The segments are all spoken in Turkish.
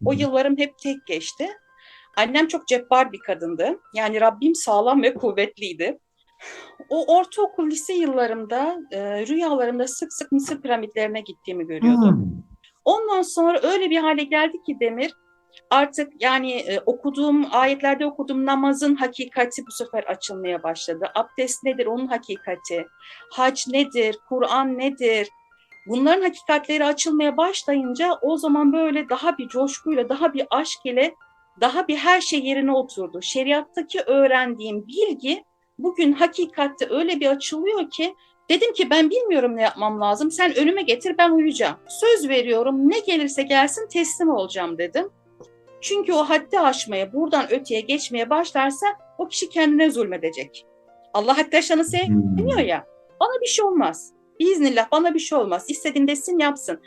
Hı O hı. yıllarım hep tek geçti. Annem çok cebbar bir kadındı. Yani Rabbim sağlam ve kuvvetliydi. O ortaokul, lise yıllarımda rüyalarımda sık sık Mısır piramitlerine gittiğimi görüyordum. Hmm. Ondan sonra öyle bir hale geldi ki Demir, artık yani okuduğum, ayetlerde okuduğum namazın hakikati bu sefer açılmaya başladı. Abdest nedir, onun hakikati. Hac nedir, Kur'an nedir? Bunların hakikatleri açılmaya başlayınca o zaman böyle daha bir coşkuyla, daha bir aşk ile, daha bir her şey yerine oturdu. Şeriattaki öğrendiğim bilgi bugün hakikatte öyle bir açılıyor ki dedim ki ben bilmiyorum ne yapmam lazım. Sen önüme getir, ben uyuyacağım. Söz veriyorum, ne gelirse gelsin teslim olacağım dedim. Çünkü o haddi aşmaya, buradan öteye geçmeye başlarsa o kişi kendine zulmedecek. Allah haddi aşanı sevmiyor Hmm. ya. Bana bir şey olmaz. Biiznillah bana bir şey olmaz. İstediğin desin yapsın.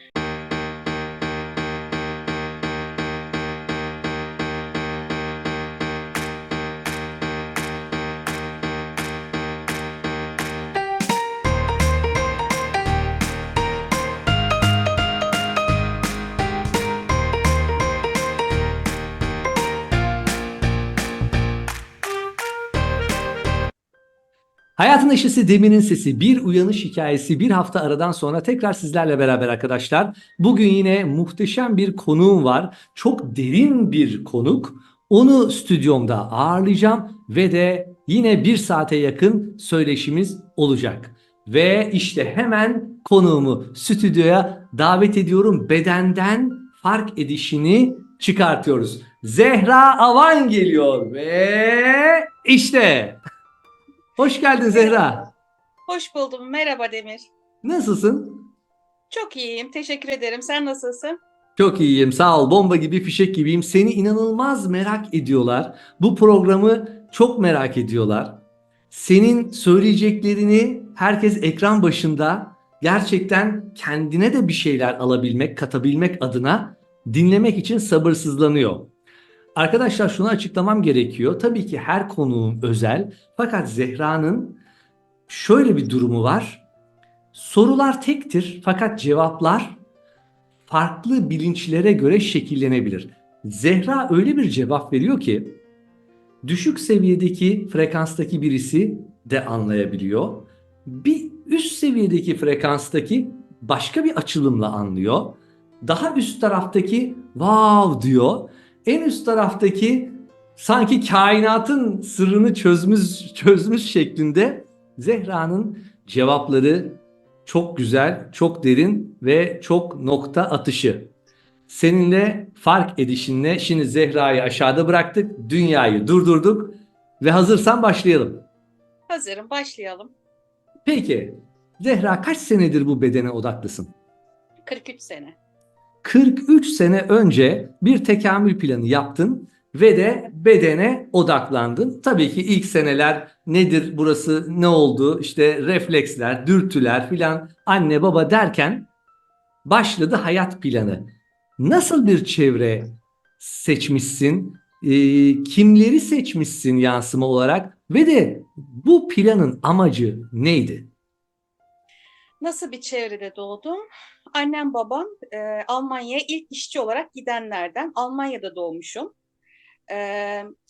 Hayatın Neşesi Demir'in Sesi bir uyanış hikayesi bir hafta aradan sonra tekrar sizlerle beraber arkadaşlar. Bugün yine muhteşem bir konuğum var. Çok derin bir konuk. Onu stüdyomda ağırlayacağım ve de yine bir saate yakın söyleşimiz olacak. Ve işte hemen konuğumu stüdyoya davet ediyorum. Bedenden fark edişini çıkartıyoruz. Zehra Avan geliyor ve işte. Hoş geldin Merhaba. Zehra. Hoş buldum. Merhaba Demir. Nasılsın? Çok iyiyim. Teşekkür ederim. Sen nasılsın? Çok iyiyim, sağ ol. Bomba gibi fişek gibiyim. Seni inanılmaz merak ediyorlar. Bu programı çok merak ediyorlar. Senin söyleyeceklerini herkes ekran başında gerçekten kendine de bir şeyler alabilmek, katabilmek adına dinlemek için sabırsızlanıyor. Arkadaşlar şunu açıklamam gerekiyor. Tabii ki her konuğum özel. Fakat Zehra'nın şöyle bir durumu var. Sorular tektir fakat cevaplar farklı bilinçlere göre şekillenebilir. Zehra öyle bir cevap veriyor ki düşük seviyedeki frekanstaki birisi de anlayabiliyor. Bir üst seviyedeki frekanstaki başka bir açılımla anlıyor. Daha üst taraftaki wow diyor. En üst taraftaki sanki kainatın sırrını çözmüş şeklinde Zehra'nın cevapları çok güzel, çok derin ve çok nokta atışı. Seninle fark edişinle şimdi Zehra'yı aşağıda bıraktık, dünyayı durdurduk ve hazırsan başlayalım. Hazırım. Başlayalım. Peki, Zehra kaç senedir bu bedene odaklısın? 43 sene. 43 sene önce bir tekamül planı yaptın ve de bedene odaklandın. Tabii ki ilk seneler nedir, burası ne oldu, işte refleksler, dürtüler filan anne baba derken başladı hayat planı. Nasıl bir çevre seçmişsin? Kimleri seçmişsin yansıma olarak? Ve de bu planın amacı neydi? Nasıl bir çevrede doğdum? Annem babam Almanya'ya ilk işçi olarak gidenlerden. Almanya'da doğmuşum.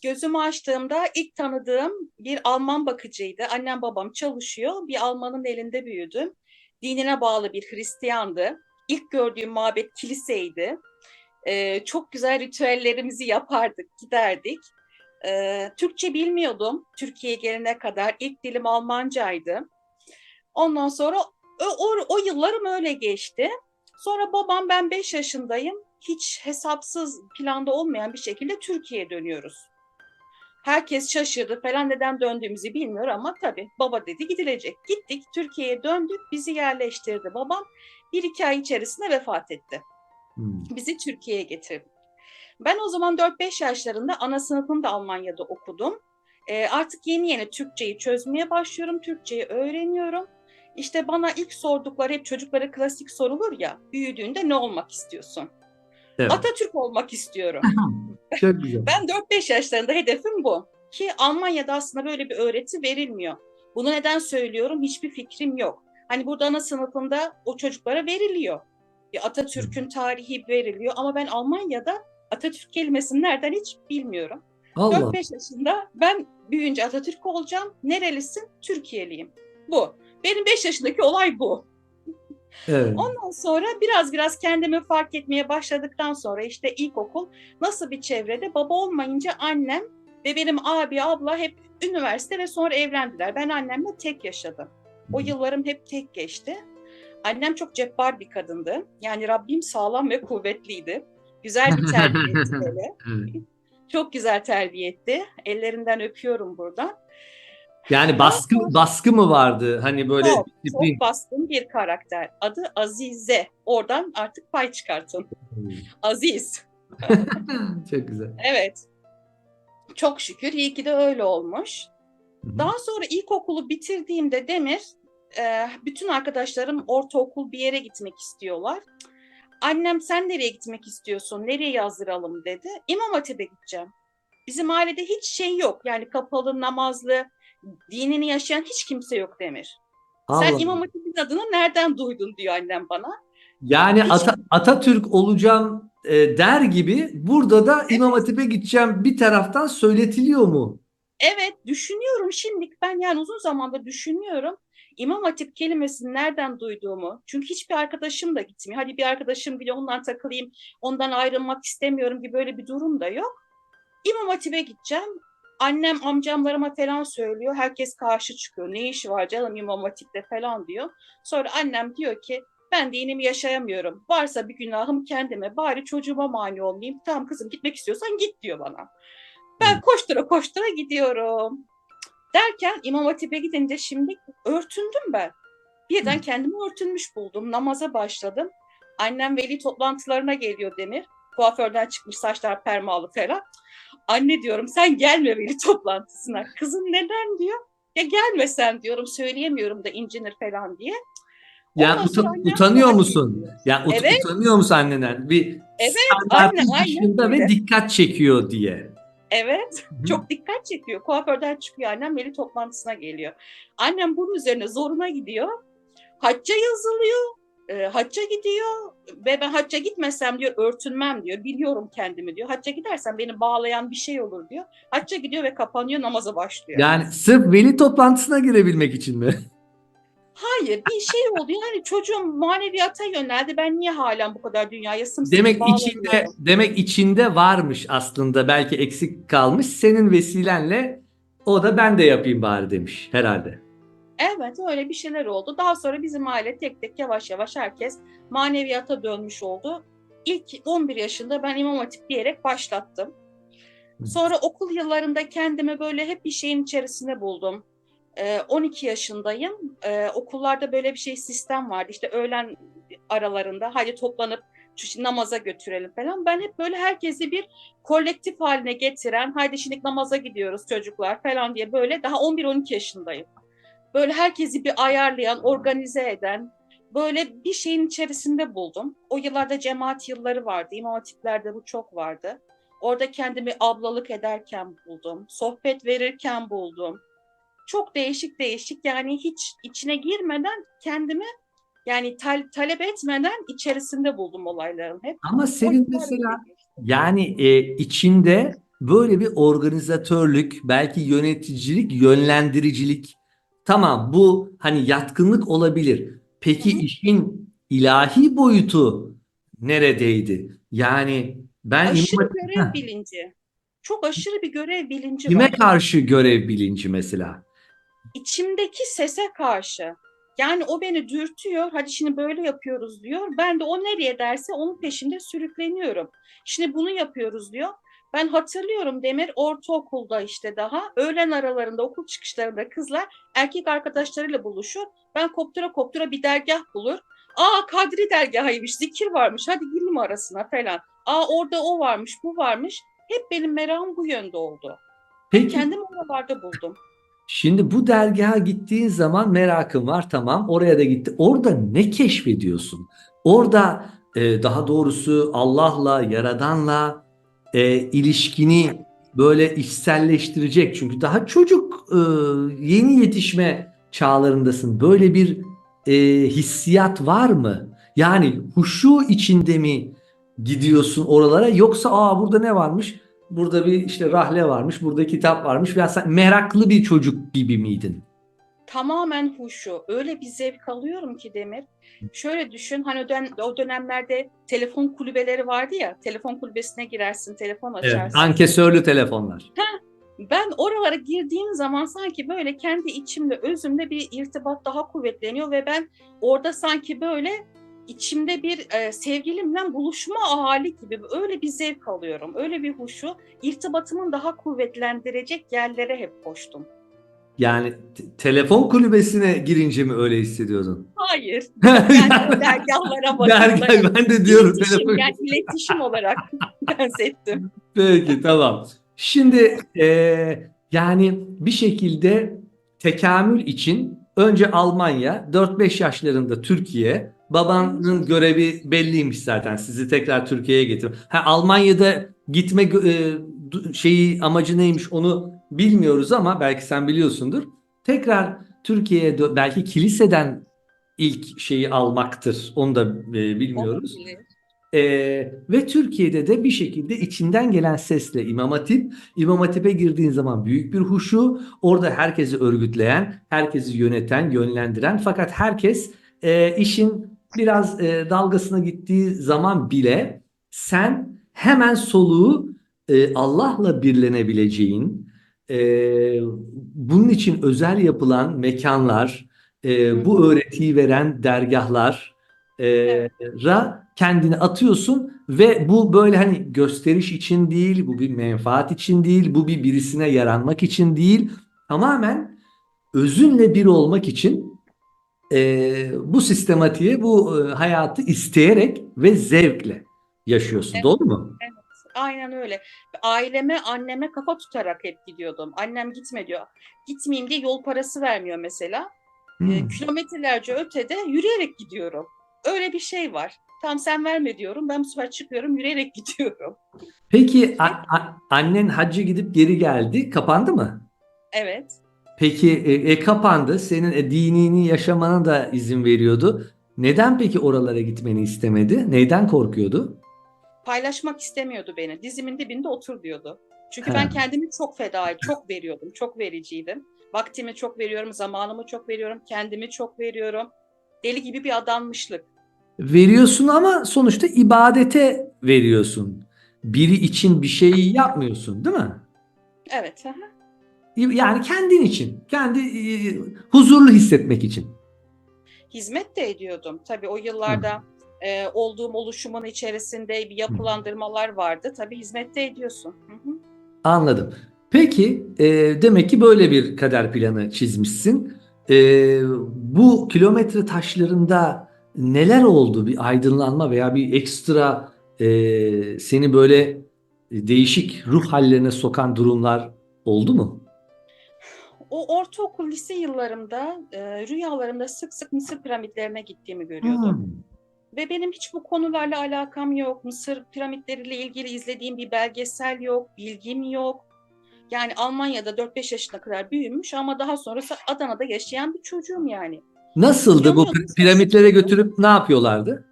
Gözümü açtığımda ilk tanıdığım bir Alman bakıcıydı. Annem babam çalışıyor. Bir Almanın elinde büyüdüm. Dinine bağlı bir Hristiyandı. İlk gördüğüm mabet kiliseydi. Çok güzel ritüellerimizi yapardık, giderdik. Türkçe bilmiyordum Türkiye'ye gelene kadar. İlk dilim Almancaydı. Ondan sonra o yıllarım öyle geçti. Sonra babam, ben 5 yaşındayım. Hiç hesapsız, planda olmayan bir şekilde Türkiye'ye dönüyoruz. Herkes şaşırdı falan, neden döndüğümüzü bilmiyor ama tabii baba dedi gidilecek. Gittik, Türkiye'ye döndük, bizi yerleştirdi babam. Bir iki ay içerisinde vefat etti. Hmm. Bizi Türkiye'ye getirdi. Ben o zaman 4-5 yaşlarında ana sınıfını da Almanya'da okudum. Artık yeni yeni Türkçeyi çözmeye başlıyorum. Türkçeyi öğreniyorum. İşte bana ilk sordukları, hep çocuklara klasik sorulur ya, büyüdüğünde ne olmak istiyorsun? Evet. Atatürk olmak istiyorum. Çok güzel. Ben 4-5 yaşlarında hedefim bu. Ki Almanya'da aslında böyle bir öğreti verilmiyor. Bunu neden söylüyorum hiçbir fikrim yok. Hani burada ana sınıfında o çocuklara veriliyor. Bir Atatürk'ün tarihi veriliyor ama ben Almanya'da Atatürk kelimesini nereden hiç bilmiyorum. Allah. 4-5 yaşında ben büyüyünce Atatürk olacağım. Nerelisin? Türkiye'liyim. Bu. Benim 5 yaşındaki olay bu. Evet. Ondan sonra biraz kendimi fark etmeye başladıktan sonra işte ilkokul nasıl bir çevrede baba olmayınca annem ve benim abi abla hep üniversite ve sonra evlendiler. Ben annemle tek yaşadım. O yıllarım hep tek geçti. Annem çok cebbar bir kadındı. Yani Rabbim sağlam ve kuvvetliydi. Güzel bir terbiye etti böyle. Evet. Çok güzel terbiye etti. Ellerinden öpüyorum buradan. Yani Daha baskı mı vardı? Hani böyle çok disiplin. baskın bir karakter. Adı Azize. Oradan artık pay çıkartın. Aziz. Çok güzel. Evet. Çok şükür iyi ki de öyle olmuş. Hı hı. Daha sonra ilkokulu bitirdiğimde Demir, bütün arkadaşlarım ortaokul bir yere gitmek istiyorlar. Annem sen nereye gitmek istiyorsun, nereye yazdıralım dedi. İmam Hatip'e gideceğim. Bizim ailede hiç şey yok. Yani kapalı, namazlı, dinini yaşayan hiç kimse yok Demir. Sen Allah. İmam Hatip'in adını nereden duydun diyor annem bana. Yani Hiç Atatürk olacağım der gibi burada da İmam Hatip'e gideceğim bir taraftan söyletiliyor mu? evet düşünüyorum şimdi ben yani uzun zamandır düşünüyorum. İmam Hatip kelimesini nereden duyduğumu. Çünkü hiçbir arkadaşım da gitmiyor. Hadi bir arkadaşım bile ondan takılayım, ondan ayrılmak istemiyorum gibi böyle bir durum da yok. İmam Hatip'e gideceğim. Annem amcamlarıma falan söylüyor. Herkes karşı çıkıyor. Ne işi var canım İmam Hatip'te falan diyor. Sonra annem diyor ki ben dinimi yaşayamıyorum. Varsa bir günahım kendime. Bari çocuğuma mani olmayayım. Tamam kızım gitmek istiyorsan git diyor bana. Ben koştura koştura gidiyorum. Derken İmam Hatip'e gidince şimdi örtündüm ben. Birden kendimi örtünmüş buldum. Namaza başladım. Annem veli toplantılarına geliyor Demir. Kuaförden çıkmış saçlar permalı falan. Anne diyorum sen gelme veli toplantısına. Kızım neden diyor. Ya gelmesen diyorum söyleyemiyorum da incinir falan diye. Yani Ondan sonra annem utanıyor saat musun? getiriyor. Yani Evet, annenden musun annenden? Bir evet anne standartın aynen dışında ve öyle. dikkat çekiyor diye. Evet, Hı hı. çok dikkat çekiyor. Kuaförden çıkıyor annem veli toplantısına geliyor. Annem bunun üzerine zoruna gidiyor. Hacca yazılıyor. Hacca gidiyor ve ben hacca gitmesem diyor örtünmem diyor. Biliyorum kendimi diyor. Hacca gidersem beni bağlayan bir şey olur diyor. Hacca gidiyor ve kapanıyor namaza başlıyor. Yani sırf veli toplantısına girebilmek için mi? Hayır bir şey oldu yani çocuğum maneviyata yöneldi. Ben niye halen bu kadar dünyaya sımsıkı Demek içinde bağlanıyorum? demek içinde varmış aslında belki eksik kalmış. Senin vesilenle o da ben de yapayım bari demiş herhalde. Evet öyle bir şeyler oldu. Daha sonra bizim aile tek tek yavaş yavaş herkes maneviyata dönmüş oldu. İlk 11 yaşında ben İmam Hatip diyerek başlattım. Sonra okul yıllarında kendimi böyle hep bir şeyin içerisinde buldum. 12 yaşındayım. Okullarda böyle bir şey sistem vardı. İşte öğlen aralarında hadi toplanıp şu namaza götürelim falan. Ben hep böyle herkesi bir kolektif haline getiren, haydi şimdi namaza gidiyoruz çocuklar falan diye böyle daha 11-12 yaşındayım. Böyle herkesi bir ayarlayan, organize eden, böyle bir şeyin içerisinde buldum. O yıllarda cemaat yılları vardı. İmam Hatipler'de bu çok vardı. Orada kendimi ablalık ederken buldum. Sohbet verirken buldum. Çok değişik değişik yani hiç içine girmeden kendimi yani talep etmeden içerisinde buldum olayların hep. Ama O senin yıllar öyle mesela geçti. yani içinde böyle bir organizatörlük, belki yöneticilik, yönlendiricilik. Tamam bu hani yatkınlık olabilir. Hı Peki hı. işin ilahi boyutu neredeydi? Yani ben Aşırı İmam görev Heh, bilinci. Çok aşırı bir görev bilinci kime var. karşı görev bilinci mesela? İçimdeki sese karşı. Yani o beni dürtüyor. Hadi şimdi böyle yapıyoruz diyor. Ben de o nereye derse onun peşinde sürükleniyorum. Şimdi bunu yapıyoruz diyor. Ben hatırlıyorum Demir ortaokulda işte daha öğlen aralarında okul çıkışlarında kızlar erkek arkadaşlarıyla buluşur. Ben koptura koptura bir dergah bulur. Aa Kadri dergahıymış, zikir varmış. Hadi girelim arasına falan. Aa orada o varmış, bu varmış. Hep benim merakım bu yönde oldu. Hep Peki kendimi oralarda buldum. şimdi bu dergaha gittiğin zaman merakın var, tamam, oraya da gitti. Orada ne keşfediyorsun? Orada daha doğrusu Allah'la, Yaradan'la ilişkini böyle içselleştirecek. Çünkü daha çocuk, yeni yetişme çağlarındasın. Böyle bir hissiyat var mı? Yani huşu içinde mi gidiyorsun oralara, yoksa burada ne varmış? Burada bir işte rahle varmış, burada kitap varmış. Ya sen meraklı bir çocuk gibi miydin? Tamamen huşu. Öyle bir zevk alıyorum ki Demir. Şöyle düşün, hani o dönemlerde telefon kulübeleri vardı ya, telefon kulübesine girersin, telefon Evet. açarsın. Ankesörlü telefonlar. Ben oralara girdiğim zaman sanki böyle kendi içimde, özümde bir irtibat daha kuvvetleniyor ve ben orada sanki böyle içimde bir sevgilimle buluşma hali gibi öyle bir zevk alıyorum. Öyle bir huşu, irtibatımın daha kuvvetlendirecek yerlere hep koştum. Yani telefon kulübesine girince mi öyle hissediyordun? Hayır, yani o dergahlara vakıflara Ben de diyorum iletişim, telefon. yani iletişim olarak benzettim. Peki, tamam. Şimdi yani bir şekilde tekamül için önce Almanya, 4-5 yaşlarında Türkiye, babanın görevi belliymiş zaten, sizi tekrar Türkiye'ye getir. Almanya'da gitme şeyi, amacı neymiş onu bilmiyoruz ama belki sen biliyorsundur. Tekrar Türkiye'ye belki kiliseden ilk şeyi almaktır. Onu da bilmiyoruz. Olabilir. Ve Türkiye'de de bir şekilde içinden gelen sesle İmam Hatip, İmam Hatip'e girdiğin zaman büyük bir huşu, orada herkesi örgütleyen, herkesi yöneten, yönlendiren, fakat herkes işin biraz dalgasına gittiği zaman bile sen hemen soluğu Allah'la birlenebileceğin, bunun için özel yapılan mekanlar, Hı bu hı. öğretiyi veren dergahlar, Evet. ra kendini atıyorsun ve bu böyle hani gösteriş için değil, bu bir menfaat için değil, bu birisine yaranmak için değil, tamamen özünle bir olmak için bu sistematiği, bu hayatı isteyerek ve zevkle yaşıyorsun. Evet. Doğru mu? Evet, aynen öyle. Aileme, anneme kafa tutarak hep gidiyordum. Annem gitme diyor. Gitmeyeyim diye yol parası vermiyor mesela. Hmm. Kilometrelerce ötede yürüyerek gidiyorum. Öyle bir şey var. Tam sen verme diyorum. Ben bu sefer çıkıyorum, yürüyerek gidiyorum. Peki annen hacca gidip geri geldi, kapandı mı? Evet. Peki kapandı. Senin dinini yaşamana da izin veriyordu. Neden peki oralara gitmeni istemedi? Neyden korkuyordu? Paylaşmak istemiyordu beni. Dizimin dibinde otur diyordu. Çünkü ben He. kendimi çok feda, çok veriyordum. Çok vericiydim. Vaktimi çok veriyorum, zamanımı çok veriyorum, kendimi çok veriyorum. Deli gibi bir adanmışlık. Veriyorsun ama sonuçta ibadete veriyorsun. Biri için bir şey yapmıyorsun, değil mi? Evet. Aha. Yani kendin için, kendi huzurlu hissetmek için. Hizmet de ediyordum. Tabii o Hı. yıllarda olduğum oluşumun içerisinde bir Hı. yapılandırmalar vardı. Tabii hizmet de ediyorsun. Hı hı. Anladım. Peki demek ki böyle bir kader planı çizmişsin. Bu kilometre taşlarında neler oldu? Bir aydınlanma veya bir ekstra seni böyle değişik ruh hallerine sokan durumlar oldu mu? O ortaokul, lise yıllarımda rüyalarımda sık sık Mısır piramitlerine gittiğimi görüyordum. Hmm. Ve benim hiç bu konularla alakam yok. Mısır piramitleriyle ilgili izlediğim bir belgesel yok, bilgim yok. Yani Almanya'da 4-5 yaşına kadar büyümüş ama daha sonrası Adana'da yaşayan bir çocuğum yani. Nasıldı bu Uyanıyordum, piramitlere şaşırıyordum. götürüp ne yapıyorlardı?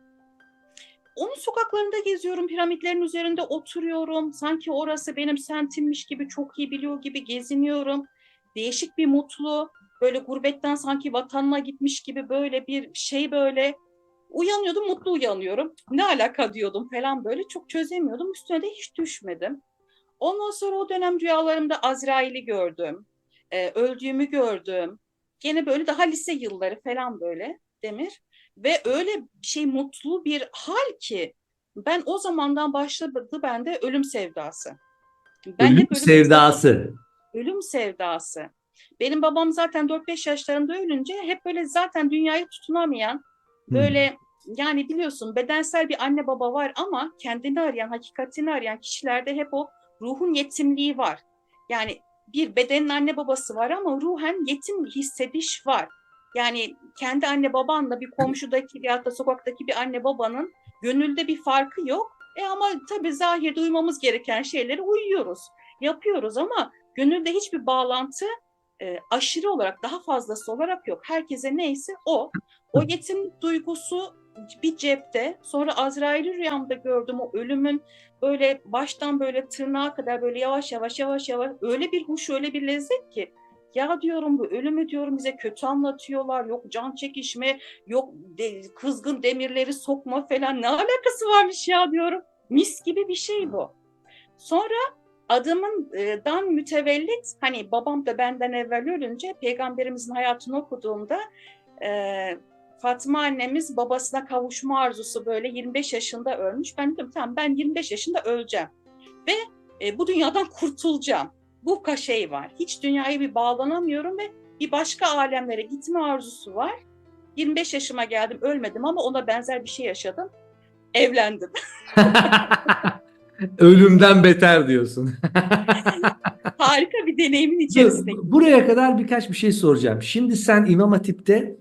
Onun sokaklarında geziyorum, piramitlerin üzerinde oturuyorum. Sanki orası benim sentimmiş gibi, çok iyi biliyor gibi geziniyorum. Değişik bir mutlu, böyle gurbetten sanki vatanına gitmiş gibi böyle bir şey böyle. Uyanıyordum, mutlu uyanıyorum. Ne alaka diyordum falan böyle. Çok çözemiyordum. Üstüne de hiç düşmedim. Ondan sonra o dönem rüyalarımda Azrail'i gördüm. Öldüğümü gördüm. Gene böyle daha lise yılları falan böyle Demir. Ve öyle bir şey mutlu bir hal ki ben o zamandan başladı bende ölüm sevdası. Ben Ölüm hep ölüme çok sevdası. ölüm sevdası. Benim babam zaten 4-5 yaşlarında ölünce hep böyle zaten dünyayı tutunamayan Hmm. böyle yani biliyorsun bedensel bir anne baba var ama kendini arayan, hakikatini arayan kişilerde hep o ruhun yetimliği var. Yani bir bedenin anne babası var ama ruhen yetim hissediş var. Yani kendi anne babanla bir komşudaki ya da sokaktaki bir anne babanın gönülde bir farkı yok. Ama tabii zahirde uymamız gereken şeyleri uyuyoruz, yapıyoruz ama gönülde hiçbir bağlantı aşırı olarak daha fazlası olarak yok. Herkese neyse o. O yetimlik duygusu bir cepte. Sonra Azrail'i rüyamda gördüm. O ölümün böyle baştan böyle tırnağa kadar böyle yavaş yavaş yavaş yavaş, öyle bir huş, öyle bir lezzet ki. Ya diyorum, bu ölümü diyorum bize kötü anlatıyorlar. Yok can çekişme, yok kızgın demirleri sokma falan, ne alakası varmış ya diyorum. Mis gibi bir şey bu. Sonra adımdan mütevellit, hani babam da benden evvel ölünce peygamberimizin hayatını okuduğumda Fatma annemiz babasına kavuşma arzusu, böyle 25 yaşında ölmüş. Ben dedim tamam, ben 25 yaşında öleceğim ve bu dünyadan kurtulacağım. Bu şey var. Hiç dünyaya bir bağlanamıyorum ve bir başka alemlere gitme arzusu var. 25 yaşıma geldim, ölmedim ama ona benzer bir şey yaşadım. Evlendim. Ölümden beter diyorsun. Harika bir deneyimin Dur, içerisinde. buraya kadar birkaç bir şey soracağım. Şimdi sen İmam Hatip'te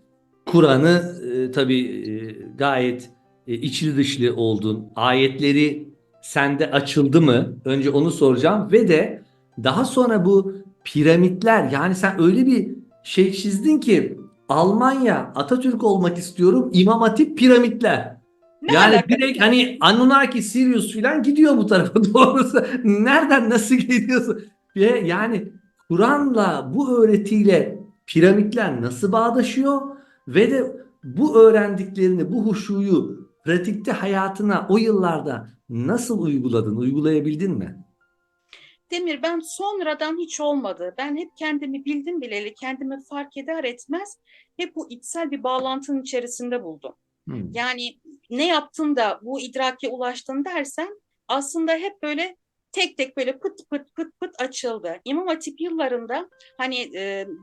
Kur'an'ı tabii gayet içli dışlı oldun. Ayetleri sende açıldı mı? Önce onu soracağım ve de daha sonra bu piramitler, yani sen öyle bir şey çizdin ki Almanya, Atatürk olmak istiyorum, İmam Hatip piramitler. Ne Yani alaka? direkt hani Anunnaki, Sirius falan gidiyor bu tarafa doğrusu. Nereden nasıl gidiyorsun? Ve yani Kur'an'la bu öğretiyle piramitler nasıl bağdaşıyor ve de bu öğrendiklerini, bu huşuyu pratikte hayatına o yıllarda nasıl uyguladın, uygulayabildin mi? Demir, ben sonradan hiç olmadı. Ben hep kendimi bildim bileli, kendimi fark eder etmez hep bu içsel bir bağlantının içerisinde buldum. Hmm. Yani ne yaptın da bu idrake ulaştın dersen, aslında hep böyle tek tek böyle pıt pıt pıt pıt açıldı. İmam Hatip yıllarında hani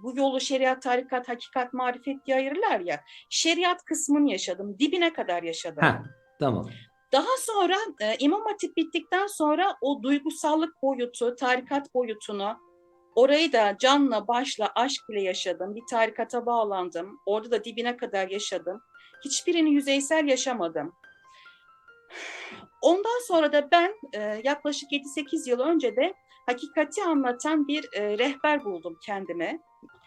bu yolu şeriat, tarikat, hakikat, marifet diye ayırırlar ya. Şeriat kısmını yaşadım. Dibine kadar yaşadım. Ha, tamam. Daha sonra İmam Hatip bittikten sonra o duygusallık boyutu, tarikat boyutunu, orayı da canla başla aşk ile yaşadım. Bir tarikata bağlandım. Orada da dibine kadar yaşadım. Hiçbirini yüzeysel yaşamadım. Ondan sonra da ben yaklaşık 7-8 yıl önce de hakikati anlatan bir rehber buldum kendime.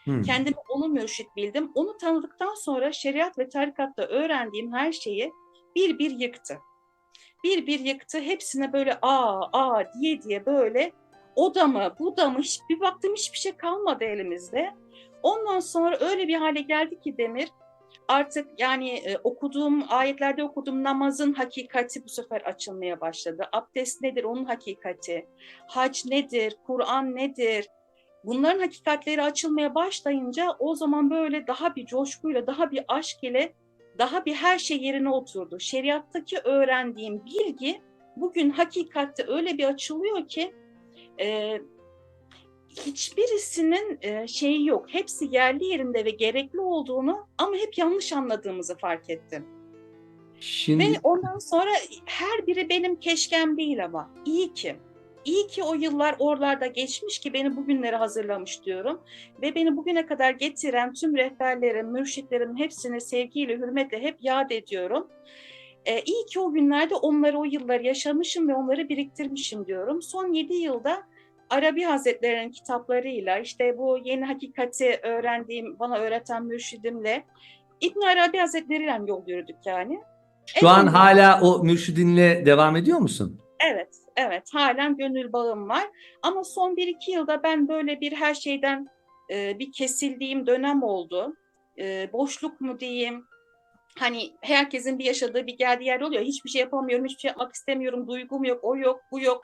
Hmm. Kendimi onu mürşit bildim. Onu tanıdıktan sonra şeriat ve tarikatta öğrendiğim her şeyi bir bir yıktı. Bir bir yıktı. Hepsine böyle diye diye böyle, o da mı bu da mı, bir baktım hiçbir şey kalmadı elimizde. Ondan sonra öyle bir hale geldi ki Demir, artık yani okuduğum ayetlerde okuduğum namazın hakikati bu sefer açılmaya başladı. Abdest nedir, onun hakikati. Hac nedir, Kur'an nedir? Bunların hakikatleri açılmaya başlayınca o zaman böyle daha bir coşkuyla, daha bir aşk ile, daha bir her şey yerine oturdu. Şeriattaki öğrendiğim bilgi bugün hakikatte öyle bir açılıyor ki hiçbirisinin şeyi yok. Hepsi yerli yerinde ve gerekli olduğunu ama hep yanlış anladığımızı fark ettim. Ve Şimdi ondan sonra her biri benim keşkem değil ama iyi ki. İyi ki o yıllar oralarda geçmiş ki beni bugünlere hazırlamış diyorum. Ve beni bugüne kadar getiren tüm rehberlerim, mürşitlerim hepsini sevgiyle, hürmetle hep yad ediyorum. İyi ki o günlerde onları, o yılları yaşamışım ve onları biriktirmişim diyorum. Son 7 yılda Arabi Hazretleri'nin kitaplarıyla, işte bu yeni hakikati öğrendiğim, bana öğreten mürşidimle, İbn Arabi Hazretleri'yle yol yürüdük yani. şu an hala o mürşidinle devam ediyor musun? Evet, evet. Halen gönül bağım var. Ama son 1-2 yılda ben böyle bir her şeyden bir kesildiğim dönem oldu. Boşluk mu diyeyim? Hani herkesin bir yaşadığı, bir geldiği yer oluyor. Hiçbir şey yapamıyorum, hiçbir şey yapmak istemiyorum, duygum yok, o yok, bu yok.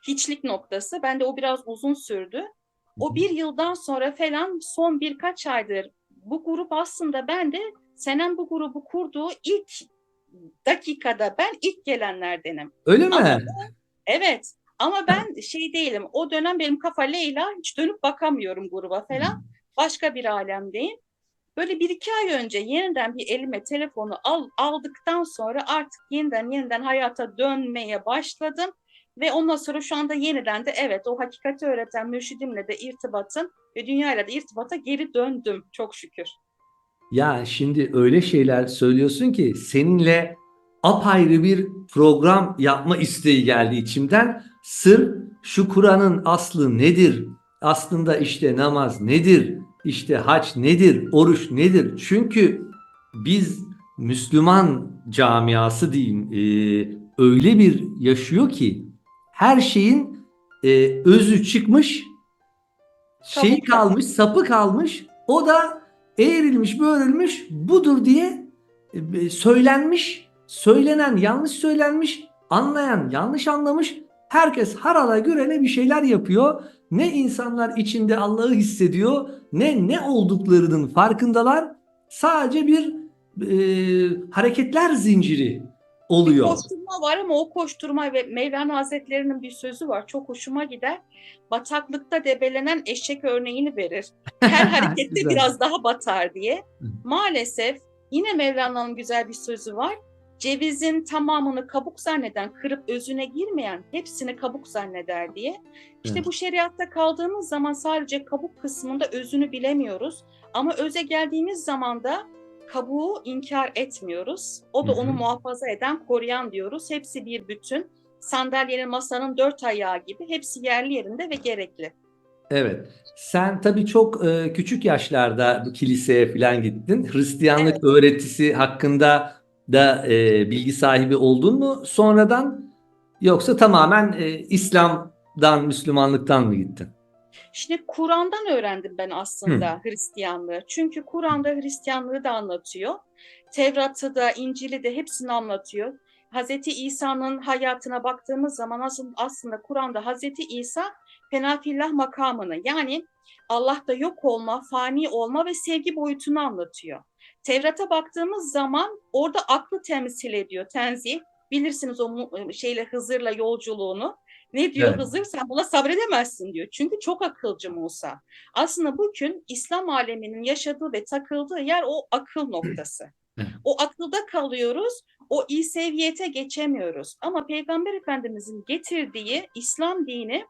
Hiçlik noktası. Ben de o biraz uzun sürdü. O 1 yıldan sonra falan, son birkaç aydır bu grup aslında, ben de Senem bu grubu kurduğu ilk dakikada ben ilk gelenlerdenim. Öyle Ama mi? evet, ama ben şey değilim. O dönem benim kafa Leyla, hiç dönüp bakamıyorum gruba falan. Başka bir alemdeyim. Böyle 1-2 ay önce yeniden bir elime telefonu aldıktan sonra artık yeniden hayata dönmeye başladım. Ve ondan sonra şu anda yeniden de evet, o hakikati öğreten mürşidimle de irtibatım ve dünyayla da irtibata geri döndüm çok şükür. Ya şimdi öyle şeyler söylüyorsun ki seninle apayrı bir program yapma isteği geldi içimden. Sırf şu Kur'an'ın aslı nedir? Aslında işte namaz nedir? İşte hac nedir? Oruç nedir? Çünkü biz Müslüman camiası diyeyim öyle bir yaşıyor ki her şeyin özü çıkmış, şeyi Kabukta. kalmış, sapı kalmış. O da eğrilmiş, böğrülmüş, budur diye söylenmiş, söylenen yanlış söylenmiş, anlayan yanlış anlamış. Herkes harala gürele bir şeyler yapıyor. Ne insanlar içinde Allah'ı hissediyor, ne olduklarının farkındalar. Sadece bir hareketler zinciri Bir oluyor. koşturma var ama o koşturma ve Mevlana Hazretleri'nin bir sözü var. Çok hoşuma gider. Bataklıkta debelenen eşek örneğini verir. Her harekette Güzel. biraz daha batar diye. Maalesef yine Mevlana'nın güzel bir sözü var. Cevizin tamamını kabuk zanneden, kırıp özüne girmeyen hepsini kabuk zanneder diye. İşte Evet. bu şeriatta kaldığımız zaman sadece kabuk kısmında özünü bilemiyoruz. Ama öze geldiğimiz zaman da kabuğu inkar etmiyoruz. O da onu muhafaza eden, koruyan diyoruz. Hepsi bir bütün. Sandalyenin, masanın dört ayağı gibi hepsi yerli yerinde ve gerekli. Evet. Sen tabii çok küçük yaşlarda bu kiliseye falan gittin. Evet. Hristiyanlık öğretisi hakkında da bilgi sahibi oldun mu sonradan? Yoksa tamamen İslam'dan, Müslümanlıktan mı gittin? Şimdi Kur'an'dan öğrendim ben Hı. aslında Hristiyanlığı. Çünkü Kur'an'da Hristiyanlığı da anlatıyor. Tevrat'ı da, İncil'i de hepsini anlatıyor. Hazreti İsa'nın hayatına baktığımız zaman aslında Kur'an'da Hazreti İsa fenafillah makamını, yani Allah'ta yok olma, fani olma ve sevgi boyutunu anlatıyor. Tevrat'a baktığımız zaman orada aklı temsil ediyor, tenzih. Bilirsiniz o şeyle, Hızır'la yolculuğunu. Ne diyor Evet. Hızır? Sen buna sabredemezsin diyor. Çünkü çok akılcı Musa. Aslında bugün İslam aleminin yaşadığı ve takıldığı yer o akıl noktası. O akılda kalıyoruz, o İseviyete geçemiyoruz. Ama Peygamber Efendimizin getirdiği İslam dini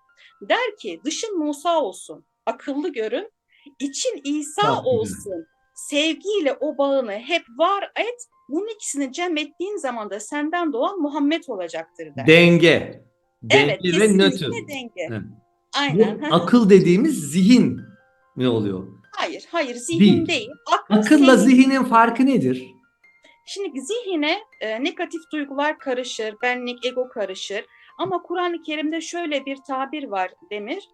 der ki dışın Musa olsun, akıllı görün, için İsa Çok güzel. olsun, sevgiyle o bağını hep var et, bunun ikisini cem ettiğin zaman da senden doğan Muhammed olacaktır der. Denge. Evet, Denge ve nötr. kesinlikle denge. Evet. Aynen. Bu akıl dediğimiz zihin mi oluyor? Hayır, hayır, zihin Değil. değil. Aklı Akılla selim. zihnin farkı nedir? Şimdi zihine negatif duygular karışır, benlik, ego karışır. Ama Kur'an-ı Kerim'de şöyle bir tabir var Demir.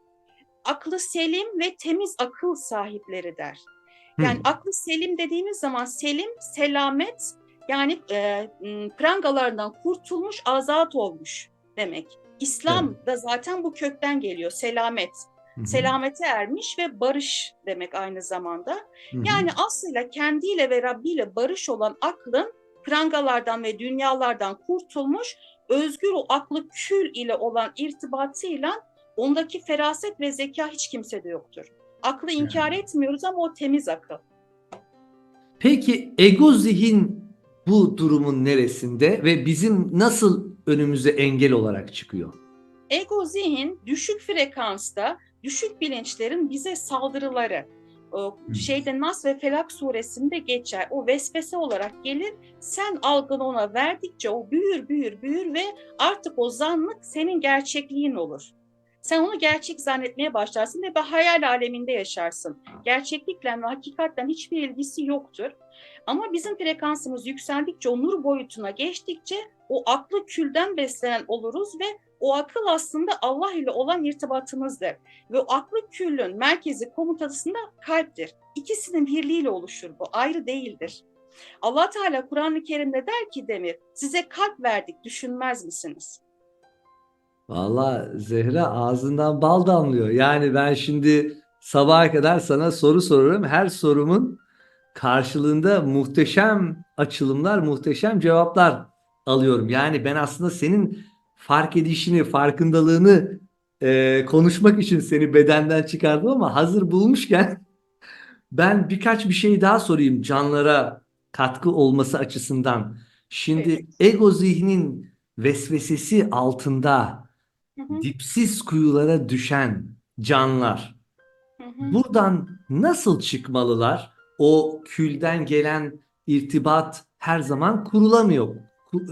Aklı selim ve temiz akıl sahipleri der. Hı. Yani aklı selim dediğimiz zaman selim, selamet, yani prangalardan kurtulmuş, azat olmuş demek. Evet. İslam da zaten bu kökten geliyor, selamet. Hı hı. Selamete ermiş ve barış demek aynı zamanda. Hı hı. Yani aslında kendiyle ve Rabbiyle barış olan aklın prangalardan ve dünyalardan kurtulmuş, özgür o aklı kül ile olan irtibatıyla ondaki feraset ve zeka hiç kimsede yoktur. Aklı inkar etmiyoruz ama o temiz akıl. Peki ego zihin bu durumun neresinde ve bizim nasıl önümüze engel olarak çıkıyor? Ego zihin düşük frekansta, düşük bilinçlerin bize saldırıları. O şeyde Nas ve Felak suresinde geçer. O vesvese olarak gelir. Sen algını ona verdikçe o büyür, büyür, büyür ve artık o zanlık senin gerçekliğin olur. Sen onu gerçek zannetmeye başlarsın ve bir hayal aleminde yaşarsın. Gerçeklikle ve hakikatle hiçbir ilgisi yoktur. Ama bizim frekansımız yükseldikçe, o nur boyutuna geçtikçe o aklı külden beslenen oluruz ve o akıl aslında Allah ile olan irtibatımızdır. Ve o aklı küllün merkezi komutasında kalptir. İkisinin birliğiyle oluşur bu, ayrı değildir. Allah Teala Kur'an-ı Kerim'de der ki Demir, size kalp verdik, düşünmez misiniz? Valla Zehra ağzından bal damlıyor. Yani ben şimdi sabaha kadar sana soru soruyorum. Her sorumun karşılığında muhteşem açılımlar, muhteşem cevaplar alıyorum. Yani ben aslında senin fark edişini, farkındalığını konuşmak için seni bedenden çıkardım ama hazır bulmuşken ben birkaç bir şey daha sorayım canlara katkı olması açısından. Evet. Şimdi ego zihnin vesvesesi altında Hı hı, dipsiz kuyulara düşen canlar hı hı. buradan nasıl çıkmalılar? O külden gelen irtibat her zaman kurulamıyor.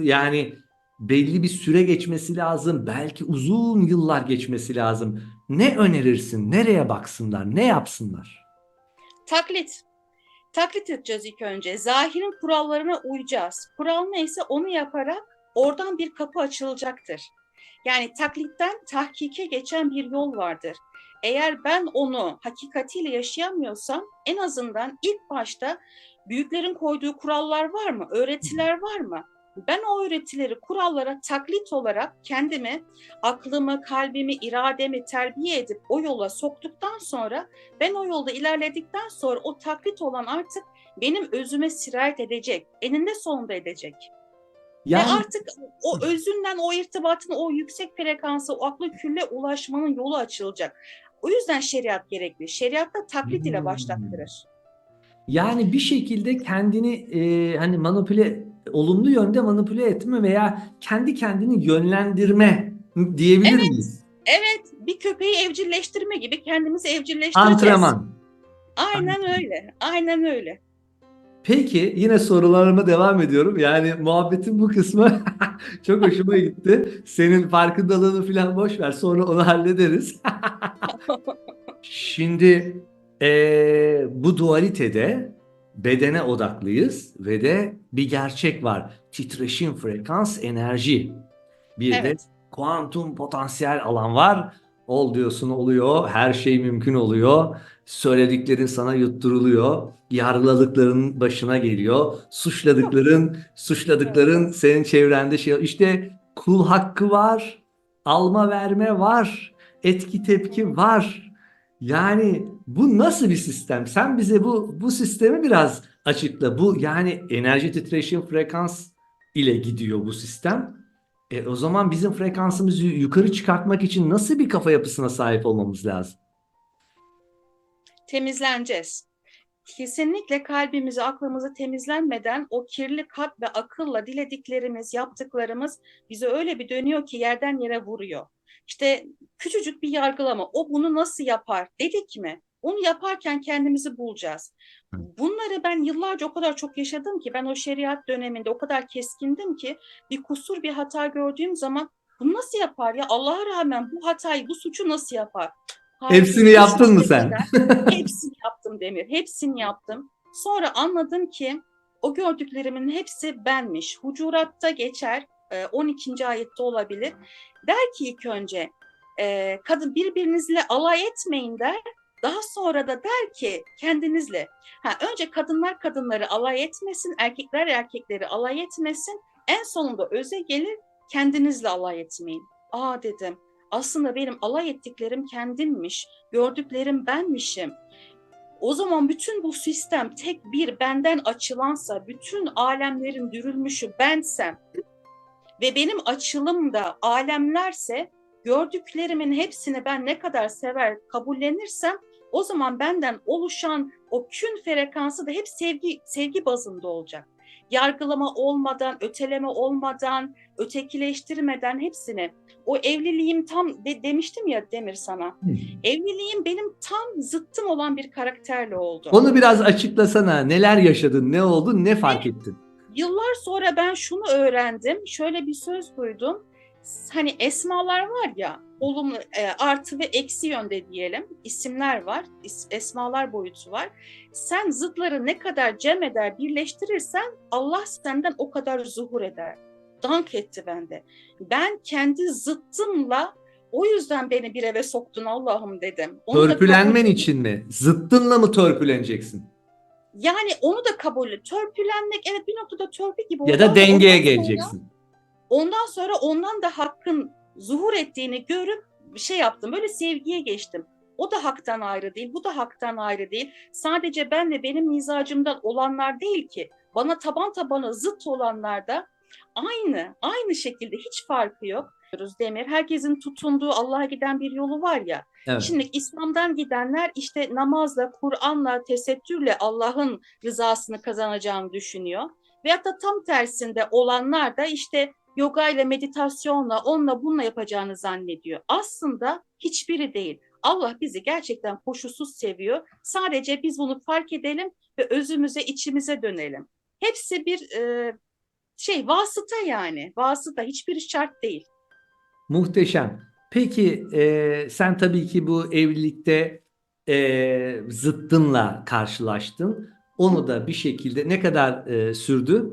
Yani belli bir süre geçmesi lazım. Belki uzun yıllar geçmesi lazım. Ne önerirsin? Nereye baksınlar? Ne yapsınlar? Taklit. Taklit edeceğiz ilk önce. Zahirin kurallarına uyacağız. Kural neyse onu yaparak oradan bir kapı açılacaktır. Yani taklitten tahkike geçen bir yol vardır. Eğer ben onu hakikatiyle yaşayamıyorsam en azından ilk başta büyüklerin koyduğu kurallar var mı? Öğretiler var mı? Ben o öğretileri, kurallara taklit olarak kendimi, aklımı, kalbimi, irademi terbiye edip o yola soktuktan sonra ben o yolda ilerledikten sonra o taklit olan artık benim özüme sirayet edecek. Eninde sonunda edecek. Ve Yani artık o özünden, o irtibatın, o yüksek frekansa, o aklı külle ulaşmanın yolu açılacak. O yüzden şeriat gerekli. Şeriatta taklit ile Hmm. başlattırır. Yani bir şekilde kendini hani olumlu yönde manipüle etme veya kendi kendini yönlendirme diyebilir Evet, miyiz? evet. Bir köpeği evcilleştirme gibi kendimizi evcilleştireceğiz. Antrenman. Aynen öyle, aynen öyle. Peki yine sorularıma devam ediyorum. Yani muhabbetin bu kısmı çok hoşuma gitti. Senin farkındalığını falan boş ver, sonra onu hallederiz. Şimdi bu dualitede bedene odaklıyız ve de bir gerçek var. Titreşim, frekans, enerji. Bir de Evet. kuantum potansiyel alan var. Ol diyorsun oluyor. Her şey mümkün oluyor. Söylediklerin sana yutturuluyor. Yargıladıkların başına geliyor. Suçladıkların Evet. senin çevrende şey. İşte kul hakkı var. Alma verme var. Etki tepki var. Yani bu nasıl bir sistem? Sen bize bu sistemi biraz açıkla. Bu yani enerji titreşim frekans ile gidiyor bu sistem. O zaman bizim frekansımızı yukarı çıkartmak için nasıl bir kafa yapısına sahip olmamız lazım? Temizleneceğiz. Kesinlikle kalbimizi, aklımızı temizlenmeden o kirli kalp ve akılla dilediklerimiz, yaptıklarımız bize öyle bir dönüyor ki yerden yere vuruyor. İşte küçücük bir yargılama, o bunu nasıl yapar dedik mi? Onu yaparken kendimizi bulacağız. Bunları ben yıllarca o kadar çok yaşadım ki ben o şeriat döneminde o kadar keskindim ki bir kusur, bir hata gördüğüm zaman bunu nasıl yapar ya? Allah'a rağmen bu hatayı, bu suçu nasıl yapar? Hepsini Kalbim yaptın mı düşmüşe sen? kadar hepsini yaptım Demir, hepsini yaptım. Sonra anladım ki o gördüklerimin hepsi benmiş. Hucurat'ta geçer, 12. ayette olabilir. Der ki ilk önce, kadın birbirinizle alay etmeyin der. Daha sonra da der ki kendinizle. Önce kadınlar kadınları alay etmesin, erkekler erkekleri alay etmesin. En sonunda öze gelir, kendinizle alay etmeyin. Aa dedim, aslında benim alay ettiklerim kendimmiş, gördüklerim benmişim. O zaman bütün bu sistem tek bir benden açılansa, bütün alemlerin dürülmüşü bensem ve benim açılım da alemlerse, gördüklerimin hepsini ben ne kadar sever, kabullenirsem o zaman benden oluşan o kün frekansı da hep sevgi bazında olacak. Yargılama olmadan, öteleme olmadan, ötekileştirmeden hepsini. O evliliğim tam demiştim ya Demir sana. Evliliğim benim tam zıttım olan bir karakterle oldu. Onu biraz açıklasana. Neler yaşadın, ne oldu, ne fark ettin? Yıllar sonra ben şunu öğrendim. Şöyle bir söz duydum. Hani esmalar var ya, olumlu, artı ve eksi yönde diyelim. İsimler var, esmalar boyutu var. Sen zıtları ne kadar cem eder, birleştirirsen Allah senden o kadar zuhur eder. Dank etti bende. Ben kendi zıttımla o yüzden beni bir eve soktun Allah'ım dedim. Onu da kabul. Törpülenmen için mi? Zıttınla mı törpüleneceksin? Yani onu da kabul. Törpülenmek evet bir noktada törpü gibi Ya oldu da ama dengeye geleceksin. ondan sonra ondan da hakkın zuhur ettiğini görüp şey yaptım. Böyle sevgiye geçtim. O da haktan ayrı değil, bu da haktan ayrı değil. Sadece ben ve benim mizacımdan olanlar değil ki. Bana taban tabana zıt olanlar da aynı şekilde hiç farkı yok. Demir, herkesin tutunduğu Allah'a giden bir yolu var ya. Evet. Şimdi İslam'dan gidenler işte namazla, Kur'an'la, tesettürle Allah'ın rızasını kazanacağını düşünüyor. Veyahut da tam tersinde olanlar da işte yoga ile meditasyonla, onunla bununla yapacağını zannediyor. Aslında hiçbiri değil. Allah bizi gerçekten koşulsuz seviyor. Sadece biz bunu fark edelim ve özümüze, içimize dönelim. Hepsi bir vasıta yani. Vasıta, hiçbir şart değil. Muhteşem. Peki sen tabii ki bu evlilikte zıttınla karşılaştın. Onu da bir şekilde ne kadar sürdü?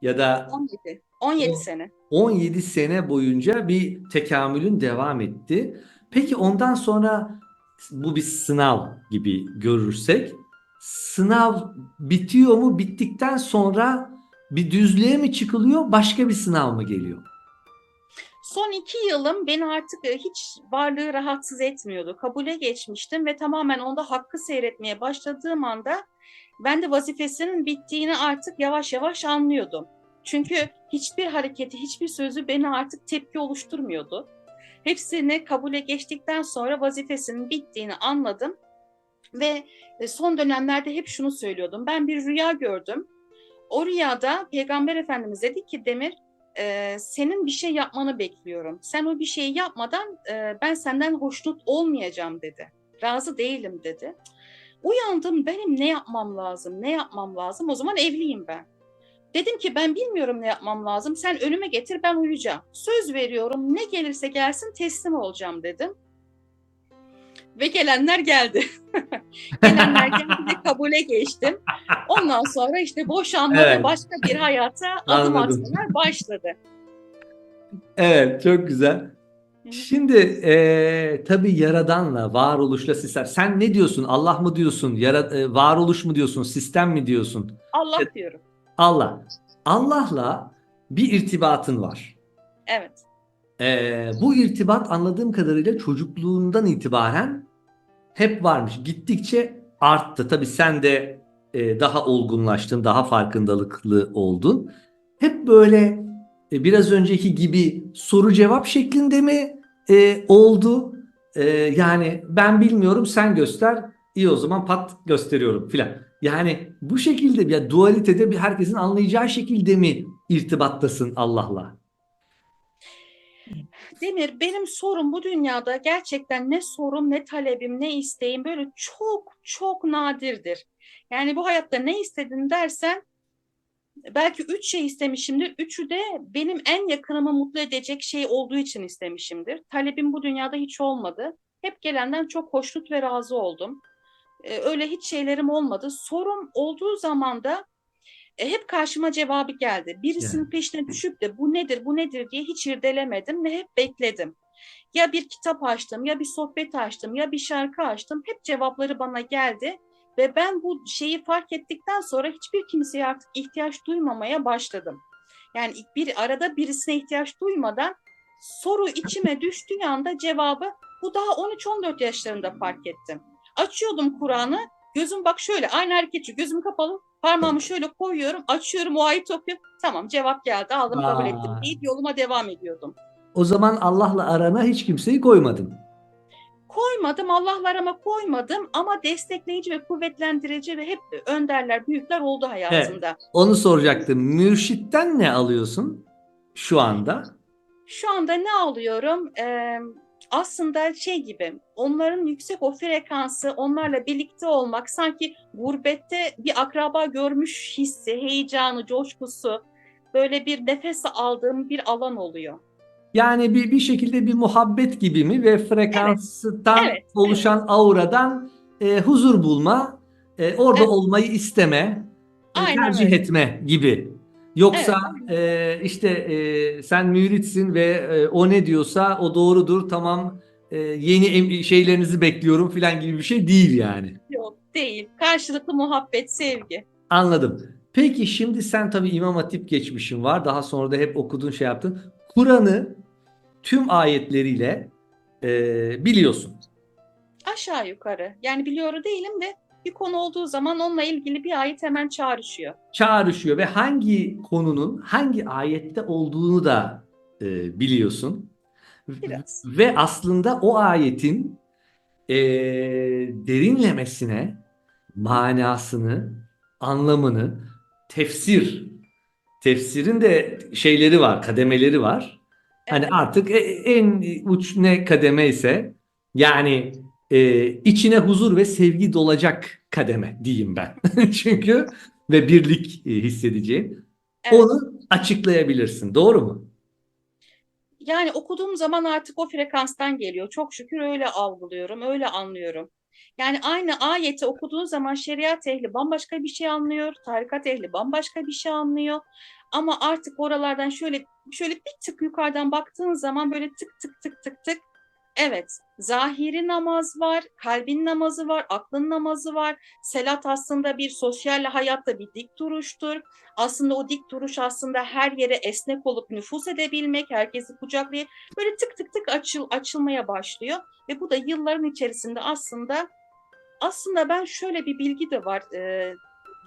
Ya da 17. 17 o sene. 17 sene boyunca bir tekamülün devam etti. Peki ondan sonra bu bir sınav gibi görürsek, sınav bitiyor mu? Bittikten sonra bir düzlüğe mi çıkılıyor, başka bir sınav mı geliyor? Son 2 yılım beni artık hiç varlığı rahatsız etmiyordu. Kabule geçmiştim ve tamamen onda hakkı seyretmeye başladığım anda ben de vazifesinin bittiğini artık yavaş yavaş anlıyordum. Çünkü hiçbir hareketi, hiçbir sözü beni artık tepki oluşturmuyordu. Hepsini kabule geçtikten sonra vazifesinin bittiğini anladım ve son dönemlerde hep şunu söylüyordum. Ben bir rüya gördüm. O rüyada Peygamber Efendimiz dedi ki Demir, senin bir şey yapmanı bekliyorum. Sen o bir şeyi yapmadan ben senden hoşnut olmayacağım dedi. Razı değilim dedi. Uyandım, benim ne yapmam lazım, ne yapmam lazım? O zaman evliyim ben. Dedim ki ben bilmiyorum ne yapmam lazım. Sen önüme getir, ben uyuyacağım. Söz veriyorum, ne gelirse gelsin teslim olacağım dedim. Ve gelenler geldi. Gelenler geldi ve kabule geçtim. Ondan sonra işte boşanma ve Evet, başka bir hayata adım anladım. atmalar başladı. Evet, çok güzel. Şimdi tabii Yaradan'la, varoluşla sistem. Sen ne diyorsun? Allah mı diyorsun? Varoluş mu diyorsun? Sistem mi diyorsun? E, Allah diyorum. Allah. Allah'la bir irtibatın var. Evet. Bu irtibat anladığım kadarıyla çocukluğundan itibaren hep varmış. Gittikçe arttı. Tabii sen de daha olgunlaştın, daha farkındalıklı oldun. Hep böyle biraz önceki gibi soru cevap şeklinde mi oldu? Yani ben bilmiyorum, sen göster. İyi, o zaman pat gösteriyorum filan. Yani bu şekilde, ya dualitede bir herkesin anlayacağı şekilde mi irtibattasın Allah'la? Demir, benim sorum bu dünyada gerçekten ne sorum, ne talebim, ne isteğim böyle çok çok nadirdir. Yani bu hayatta ne istedin dersen belki 3 şey istemişimdir. Üçü de benim en yakınımı mutlu edecek şey olduğu için istemişimdir. Talebim bu dünyada hiç olmadı. Hep gelenden çok hoşnut ve razı oldum. Öyle hiç şeylerim olmadı. Sorum olduğu zaman da hep karşıma cevabı geldi. Yani. Birisinin peşine düşüp de bu nedir, bu nedir diye hiç irdelemedim ve hep bekledim. Ya bir kitap açtım, ya bir sohbet açtım, ya bir şarkı açtım. Hep cevapları bana geldi ve ben bu şeyi fark ettikten sonra hiçbir kimseye artık ihtiyaç duymamaya başladım. Yani bir arada birisine ihtiyaç duymadan soru içime düştüğü anda cevabı bu daha 13-14 yaşlarında fark ettim. Açıyordum Kur'an'ı, gözüm bak şöyle aynı hareketçi, gözüm kapalı, parmağımı şöyle koyuyorum, açıyorum o ayet okuyorum. Tamam cevap geldi, aldım kabul ettim Aa, deyip yoluma devam ediyordum. o zaman Allah'la arana hiç kimseyi koymadın. Koymadım, Allah'la arama koymadım ama destekleyici ve kuvvetlendirici ve hep önderler, büyükler oldu Evet. hayatımda. Onu soracaktım. Mürşitten ne alıyorsun şu anda? Şu anda ne alıyorum? Aslında şey gibi, onların yüksek o frekansı, onlarla birlikte olmak, sanki gurbette bir akraba görmüş hissi, heyecanı, coşkusu, böyle bir nefes aldığım bir alan oluyor. Yani bir şekilde bir muhabbet gibi mi, ve Evet, frekanstan evet, evet, oluşan auradan huzur bulma, orada evet. olmayı isteme, Aynen tercih öyle. etme gibi. Yoksa Evet, işte sen müritsin ve o ne diyorsa o doğrudur, tamam, yeni şeylerinizi bekliyorum filan gibi bir şey değil yani. yok değil. Karşılıklı muhabbet, sevgi. Anladım. Peki şimdi sen tabii İmam Hatip geçmişin var. Daha sonra da hep okudun, şey yaptın. Kur'an'ı tüm ayetleriyle biliyorsun. Aşağı yukarı. Yani biliyor değilim de bir konu olduğu zaman onunla ilgili bir ayet hemen çağrışıyor. Çağrışıyor ve hangi konunun hangi ayette olduğunu da biliyorsun. Biraz. Ve aslında o ayetin e, derinlemesine manasını, anlamını, tefsirin de şeyleri var, kademeleri var. Hani Evet. artık en uç ne kademe ise, yani içine huzur ve sevgi dolacak kademe diyeyim ben. Çünkü ve birlik hissedeceğin. Evet. Onu açıklayabilirsin. Doğru mu? Yani okuduğum zaman artık o frekanstan geliyor. Çok şükür öyle algılıyorum, öyle anlıyorum. Yani aynı ayeti okuduğun zaman şeriat ehli bambaşka bir şey anlıyor, tarikat ehli bambaşka bir şey anlıyor. Ama artık oralardan şöyle bir tık yukarıdan baktığın zaman böyle tık tık tık tık tık. Evet, zahiri namaz var, kalbin namazı var, aklın namazı var. Selat aslında bir sosyal hayatta bir dik duruştur. Aslında o dik duruş aslında her yere esnek olup nüfuz edebilmek, herkesi kucaklayıp böyle tık tık tık açılmaya başlıyor. Ve bu da yılların içerisinde aslında ben şöyle bir bilgi de var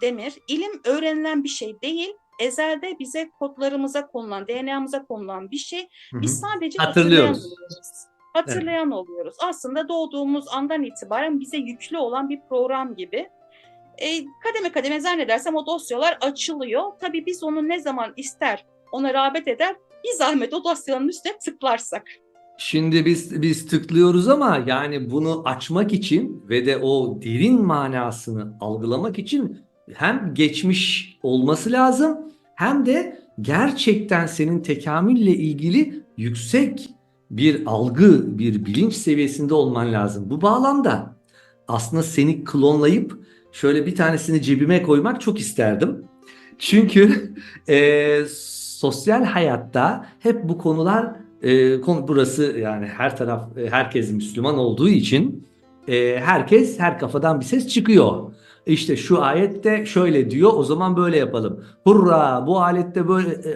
Demir. İlim öğrenilen bir şey değil. Ezelde bize kodlarımıza konulan, DNA'mıza konulan bir şey. Hı hı. Biz sadece hatırlayan Hatırlıyoruz. oluyoruz. Evet. Hatırlayan oluyoruz. Aslında doğduğumuz andan itibaren bize yüklü olan bir program gibi. Kademe kademe zannedersem o dosyalar açılıyor. Tabii biz onu ne zaman ister, ona rağbet eder, bir zahmet o dosyanın üstüne tıklarsak. Şimdi biz tıklıyoruz ama yani bunu açmak için ve de o derin manasını algılamak için hem geçmiş olması lazım hem de gerçekten senin tekamülle ilgili yüksek bir algı, bir bilinç seviyesinde olman lazım. Bu bağlamda aslında seni klonlayıp şöyle bir tanesini cebime koymak çok isterdim. Çünkü sosyal hayatta hep bu konular burası yani her taraf herkes Müslüman olduğu için herkes her kafadan bir ses çıkıyor. İşte şu ayette şöyle diyor, o zaman böyle yapalım. Hurra, bu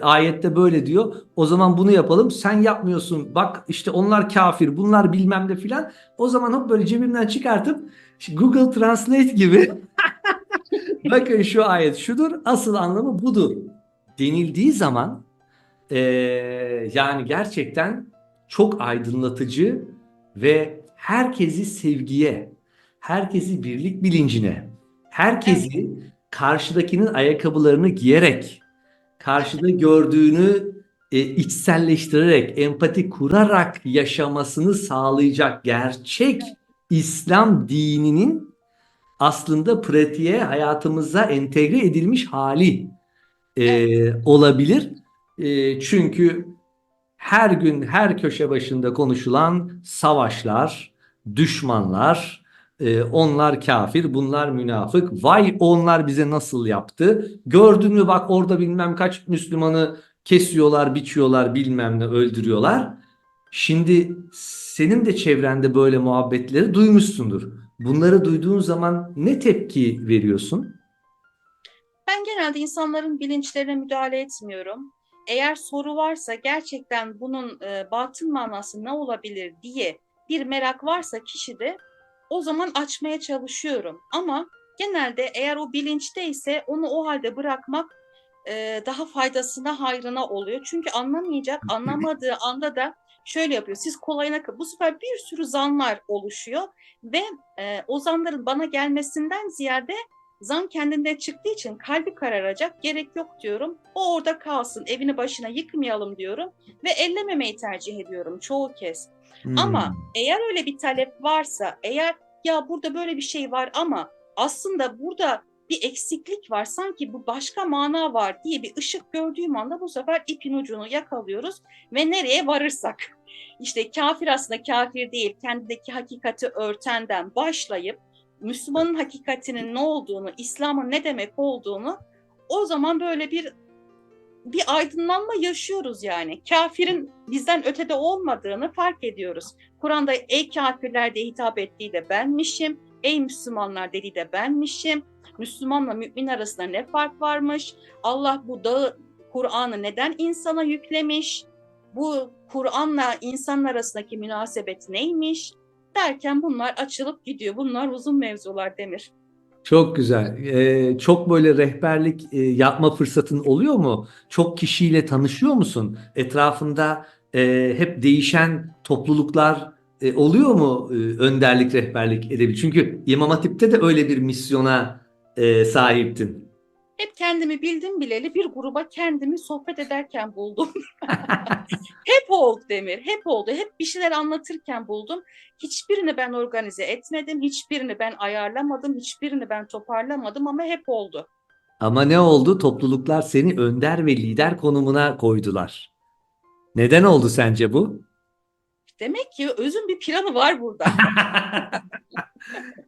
ayette böyle diyor, o zaman bunu yapalım. Sen yapmıyorsun. Bak işte onlar kafir, bunlar bilmem ne filan. O zaman hop böyle cebimden çıkartıp Google Translate gibi bakın şu ayet şudur, asıl anlamı budur denildiği zaman yani gerçekten çok aydınlatıcı ve herkesi sevgiye, herkesi birlik bilincine, Evet, herkesi karşıdakinin ayakkabılarını giyerek, evet, karşıda gördüğünü içselleştirerek, empati kurarak yaşamasını sağlayacak gerçek evet, İslam dininin aslında pratiğe, hayatımıza entegre edilmiş hali evet. olabilir. Çünkü her gün her köşe başında konuşulan savaşlar, düşmanlar, onlar kafir, bunlar münafık. Vay onlar bize nasıl yaptı? Gördün mü bak orada bilmem kaç Müslümanı kesiyorlar, biçiyorlar, bilmem ne öldürüyorlar. Şimdi senin de çevrende böyle muhabbetleri duymuşsundur. Bunları duyduğun zaman ne tepki veriyorsun? Ben genelde insanların bilinçlerine müdahale etmiyorum. Eğer soru varsa gerçekten bunun batın manası ne olabilir diye bir merak varsa kişide o zaman açmaya çalışıyorum. Ama genelde eğer o bilinçteyse onu o halde bırakmak daha faydasına hayrına oluyor. Çünkü anlamayacak, anlamadığı anda da şöyle yapıyor. Siz kolayına bu sefer bir sürü zanlar oluşuyor ve o zanların bana gelmesinden ziyade zan kendinde çıktığı için kalbi kararacak. Gerek yok diyorum. O orada kalsın. Evini başına yıkmayalım diyorum ve ellememeyi tercih ediyorum çoğu kez. Ama Hmm. eğer öyle bir talep varsa, eğer ya burada böyle bir şey var ama aslında burada bir eksiklik var, sanki bu başka mana var diye bir ışık gördüğüm anda bu sefer ipin ucunu yakalıyoruz ve nereye varırsak. İşte kafir aslında kafir değil, kendindeki hakikati örtenden başlayıp Müslümanın hakikatinin ne olduğunu, İslam'ın ne demek olduğunu o zaman böyle bir aydınlanma yaşıyoruz yani. Kafirin bizden ötede olmadığını fark ediyoruz. Kur'an'da ey kafirler diye hitap ettiği de benmişim, ey Müslümanlar dediği de benmişim. Müslümanla mümin arasında ne fark varmış? Allah bu dağı, Kur'an'ı neden insana yüklemiş? Bu Kur'an'la insanın arasındaki münasebet neymiş? Derken bunlar açılıp gidiyor. Bunlar uzun mevzular Demir. Çok güzel. Çok böyle rehberlik yapma fırsatın oluyor mu? Çok kişiyle tanışıyor musun? Etrafında hep değişen topluluklar oluyor mu önderlik, rehberlik edebilir? Çünkü İmam Hatip'te de öyle bir misyona sahiptin. Hep kendimi bildim bileli bir gruba kendimi sohbet ederken buldum. Hep oldu Demir, hep oldu. Hep bir şeyler anlatırken buldum. Hiçbirini ben organize etmedim, hiçbirini ben ayarlamadım, hiçbirini ben toparlamadım ama hep oldu. Ama ne oldu? Topluluklar seni önder ve lider konumuna koydular. Neden oldu sence bu? Demek ki özün bir planı var burada.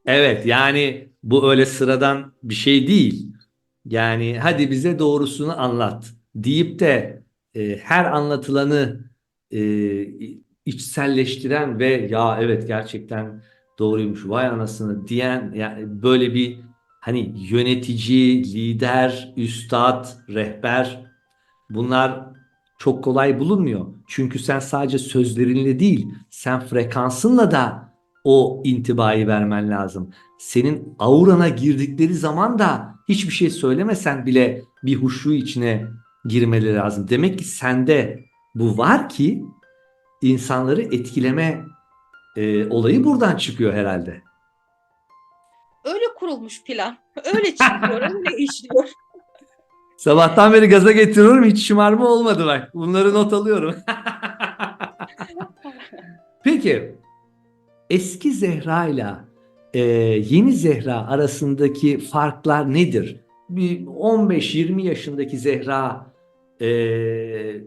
Evet, yani bu öyle sıradan bir şey değil. Yani hadi bize doğrusunu anlat deyip de her anlatılanı e, içselleştiren ve ya evet gerçekten doğruymuş vay anasını diyen, yani böyle bir hani yönetici, lider, üstad, rehber, bunlar çok kolay bulunmuyor. Çünkü sen sadece sözlerinle değil, sen frekansınla da o intibayı vermen lazım. Senin aurana girdikleri zaman da hiçbir şey söylemesen bile bir huşu içine girmeleri lazım. Demek ki sende bu var ki insanları etkileme olayı buradan çıkıyor herhalde. Öyle kurulmuş plan. Öyle çıkıyor, öyle işliyor. Sabahtan beri gaza getiriyorum, hiç şımarma olmadı bak. Bunları not alıyorum. Peki eski Zehra ile yeni Zehra arasındaki farklar nedir? Bir 15-20 yaşındaki Zehra e,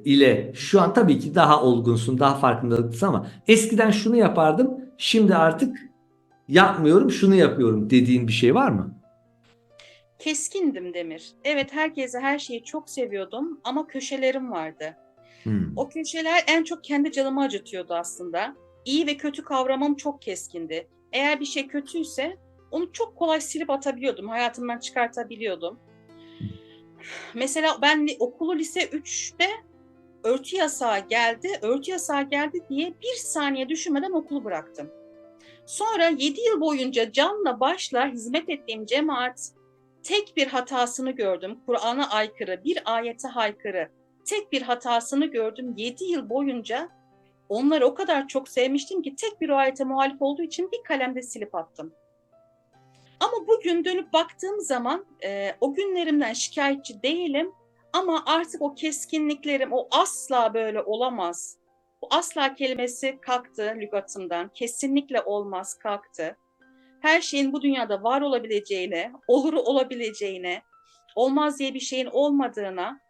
ile şu an tabii ki daha olgunsun, daha farkındasın ama eskiden şunu yapardım, şimdi artık yapmıyorum, şunu yapıyorum dediğin bir şey var mı? Keskindim Demir. Evet, herkese her şeyi çok seviyordum ama köşelerim vardı. Hmm. O köşeler en çok kendi canımı acıtıyordu aslında. İyi ve kötü kavramım çok keskindi. Eğer bir şey kötüyse onu çok kolay silip atabiliyordum, hayatımdan çıkartabiliyordum. Mesela ben okulu lise 3'te örtü yasağı geldi. Örtü yasağı geldi diye bir saniye düşünmeden okulu bıraktım. Sonra 7 yıl boyunca canla başla hizmet ettiğim cemaat tek bir hatasını gördüm. Kur'an'a aykırı, bir ayete haykırı. Tek bir hatasını gördüm. 7 yıl boyunca onları o kadar çok sevmiştim ki tek bir ayete muhalif olduğu için bir kalemde silip attım. Ama bugün dönüp baktığım zaman o günlerimden şikayetçi değilim. Ama artık o keskinliklerim, o asla böyle olamaz. Bu asla kelimesi kalktı lügatımdan. Kesinlikle olmaz kalktı. Her şeyin bu dünyada var olabileceğine, olur olabileceğine, olmaz diye bir şeyin olmadığına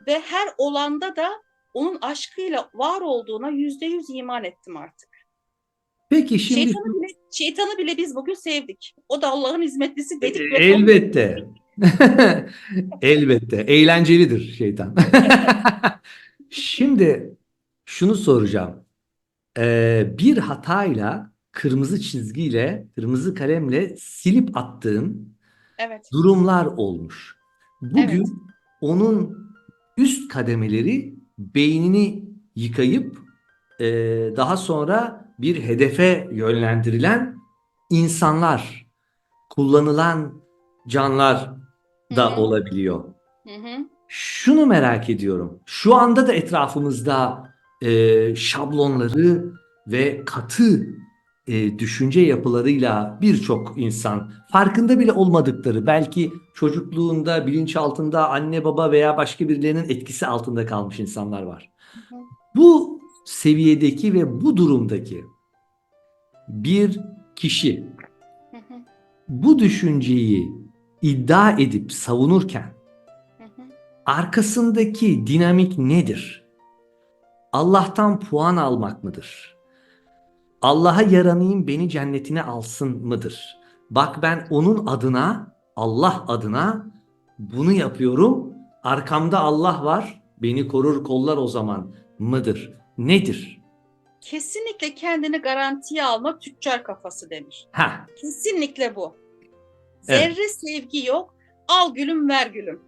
ve her olanda da onun aşkıyla var olduğuna %100 iman ettim artık. Peki şimdi Şeytanı bile biz bugün sevdik. O da Allah'ın hizmetlisi dedik ve kabul ettik. elbette elbette eğlencelidir şeytan. Şimdi şunu soracağım. Bir hatayla, kırmızı çizgiyle, kırmızı kalemle silip attığın Evet, durumlar olmuş. evet. Bugün onun üst kademeleri beynini yıkayıp daha sonra bir hedefe yönlendirilen insanlar, kullanılan canlar Hı da hı, olabiliyor. hı hı, Şunu merak ediyorum. Şu anda da etrafımızda şablonları ve katı düşünce yapılarıyla birçok insan farkında bile olmadıkları, belki çocukluğunda bilinçaltında anne baba veya başka birilerinin etkisi altında kalmış insanlar var. hı hı, Bu seviyedeki ve bu durumdaki bir kişi hı hı, bu düşünceyi iddia edip savunurken hı hı. arkasındaki dinamik nedir? Allah'tan puan almak mıdır? Allah'a yaranayım beni cennetine alsın mıdır? Bak ben onun adına, Allah adına bunu yapıyorum. Arkamda Allah var, beni korur kollar o zaman mıdır? Nedir? Kesinlikle kendini garantiye alma tüccar kafası Demir. Ha, Kesinlikle bu. evet. Zerre sevgi yok. Al gülüm ver gülüm.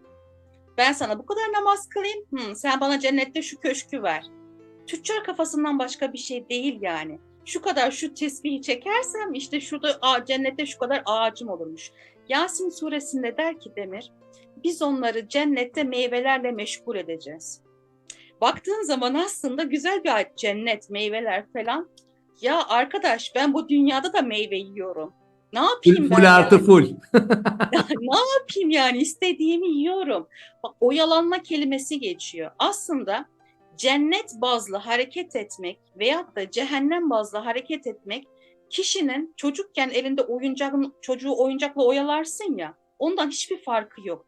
Ben sana bu kadar namaz kılayım. Sen bana cennette şu köşkü ver. Tüccar kafasından başka bir şey değil yani. Şu kadar şu tesbihi çekersem işte şurada cennette şu kadar ağacım olurmuş. Yasin suresinde der ki Demir, biz onları cennette meyvelerle meşgul edeceğiz. Baktığın zaman aslında güzel bir ayet, cennet, meyveler falan. Ya arkadaş ben bu dünyada da meyve yiyorum. Ne Full, yapayım full ben artı yani? full. Ne yapayım yani istediğimi yiyorum. Bak oyalanma kelimesi geçiyor. Aslında cennet bazlı hareket etmek veyahut da cehennem bazlı hareket etmek kişinin çocukken elinde çocuğu oyuncakla oyalarsın ya ondan hiçbir farkı yok.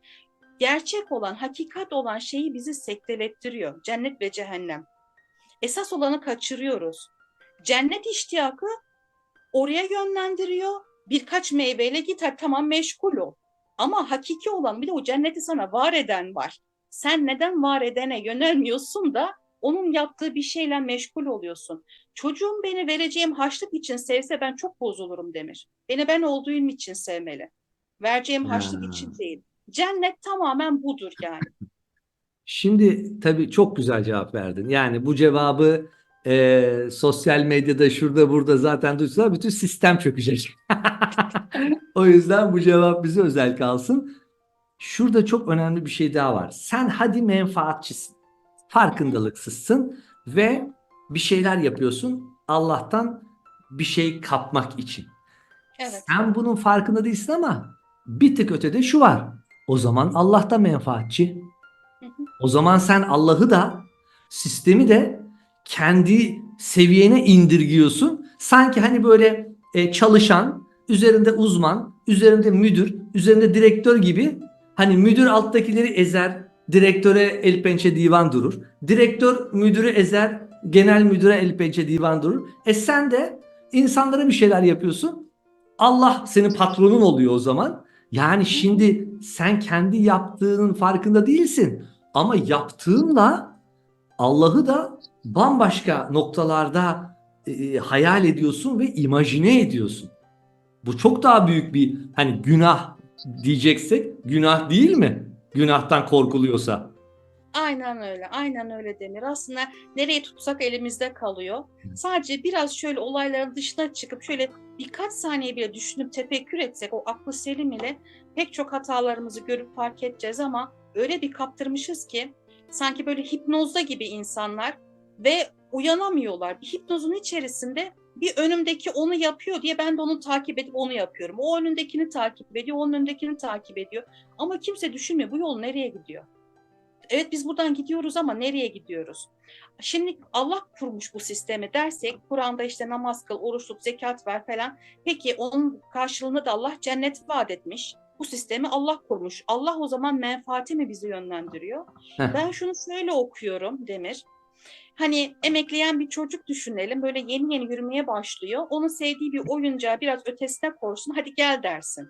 Gerçek olan, hakikat olan şeyi bizi sektelettiriyor. Cennet ve cehennem. Esas olanı kaçırıyoruz. Cennet iştiyakı oraya yönlendiriyor. birkaç meyveyle git, hadi tamam meşgul ol. Ama hakiki olan bir de o cenneti sana var eden var. Sen neden var edene yönelmiyorsun da onun yaptığı bir şeyle meşgul oluyorsun. Çocuğum beni vereceğim harçlık için sevse ben çok bozulurum Demir. Beni ben olduğum için sevmeli. Vereceğim harçlık için Ha. değil. Cennet tamamen budur yani. Şimdi tabii çok güzel cevap verdin. Yani bu cevabı sosyal medyada şurada burada zaten duysalar bütün sistem çökecek. O yüzden bu cevap bize özel kalsın. Şurada çok önemli bir şey daha var. Sen hadi menfaatçisin. Hı hı. Farkındalıksızsın ve bir şeyler yapıyorsun Allah'tan bir şey kapmak için. Evet. Sen bunun farkında değilsin ama bir tık ötede şu var. O zaman Allah da menfaatçi. Hı hı. O zaman sen Allah'ı da sistemi de kendi seviyene indirgiyorsun. Sanki hani böyle çalışan, üzerinde uzman, üzerinde müdür, üzerinde direktör gibi, hani müdür alttakileri ezer, direktöre el pençe divan durur. Direktör müdürü ezer, genel müdüre el pençe divan durur. Sen de insanlara bir şeyler yapıyorsun. Allah senin patronun oluyor o zaman. Yani Hı hı. şimdi sen kendi yaptığının farkında değilsin. Ama yaptığınla Allah'ı da bambaşka noktalarda hayal ediyorsun ve imajine ediyorsun. Bu çok daha büyük bir, hani günah diyeceksek günah değil mi? Günahtan korkuluyorsa. Aynen öyle, aynen öyle Demir. Aslında nereye tutsak elimizde kalıyor. Sadece biraz şöyle olayların dışına çıkıp şöyle birkaç saniye bile düşünüp tefekkür etsek o aklı selim ile pek çok hatalarımızı görüp fark edeceğiz ama öyle bir kaptırmışız ki sanki böyle hipnozda gibi insanlar ve uyanamıyorlar. Bir hipnozun içerisinde bir önümdeki onu yapıyor diye ben de onu takip edip onu yapıyorum. O önündekini takip ediyor, onun önündekini takip ediyor. Ama kimse düşünmüyor bu yol nereye gidiyor? Evet biz buradan gidiyoruz ama nereye gidiyoruz? Şimdi Allah kurmuş bu sistemi dersek, Kur'an'da işte namaz kıl, oruç tut, zekat ver falan. Peki onun karşılığında da Allah cennet vaat etmiş. Bu sistemi Allah kurmuş. Allah o zaman menfaati mi bizi yönlendiriyor? Heh, Ben şunu şöyle okuyorum Demir. Hani emekleyen bir çocuk düşünelim. Böyle yeni yeni yürümeye başlıyor. Onun sevdiği bir oyuncağı biraz ötesine koysun. Hadi gel dersin.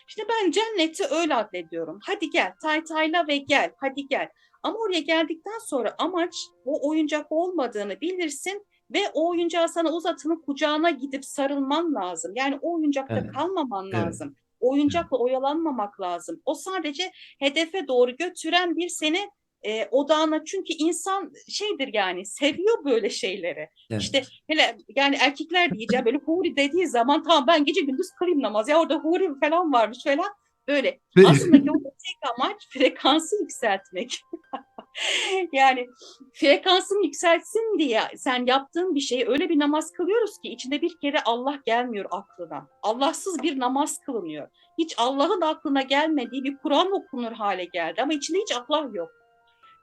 İşte ben cenneti öyle addediyorum. Hadi gel, taytayla ve gel, hadi gel. Ama oraya geldikten sonra amaç o oyuncak olmadığını bilirsin ve o oyuncağı sana uzatılıp kucağına gidip sarılman lazım. Yani o oyuncakta evet, kalmaman evet, lazım. evet, Oyuncakla oyalanmamak lazım. O sadece hedefe doğru götüren bir seni odağına, çünkü insan şeydir yani seviyor böyle şeyleri. evet. İşte hele yani erkekler diyeceğim böyle huri dediği zaman tamam ben gece gündüz kılayım namaz ya orada huri falan varmış falan böyle. Aslında ki orada tek amaç frekansı yükseltmek. Yani frekansın yükseltsin diye sen yaptığın bir şeyi öyle bir namaz kılıyoruz ki içinde bir kere Allah gelmiyor aklına. Allahsız bir namaz kılınıyor. Hiç Allah'ın aklına gelmediği bir Kur'an okunur hale geldi ama içinde hiç Allah yok.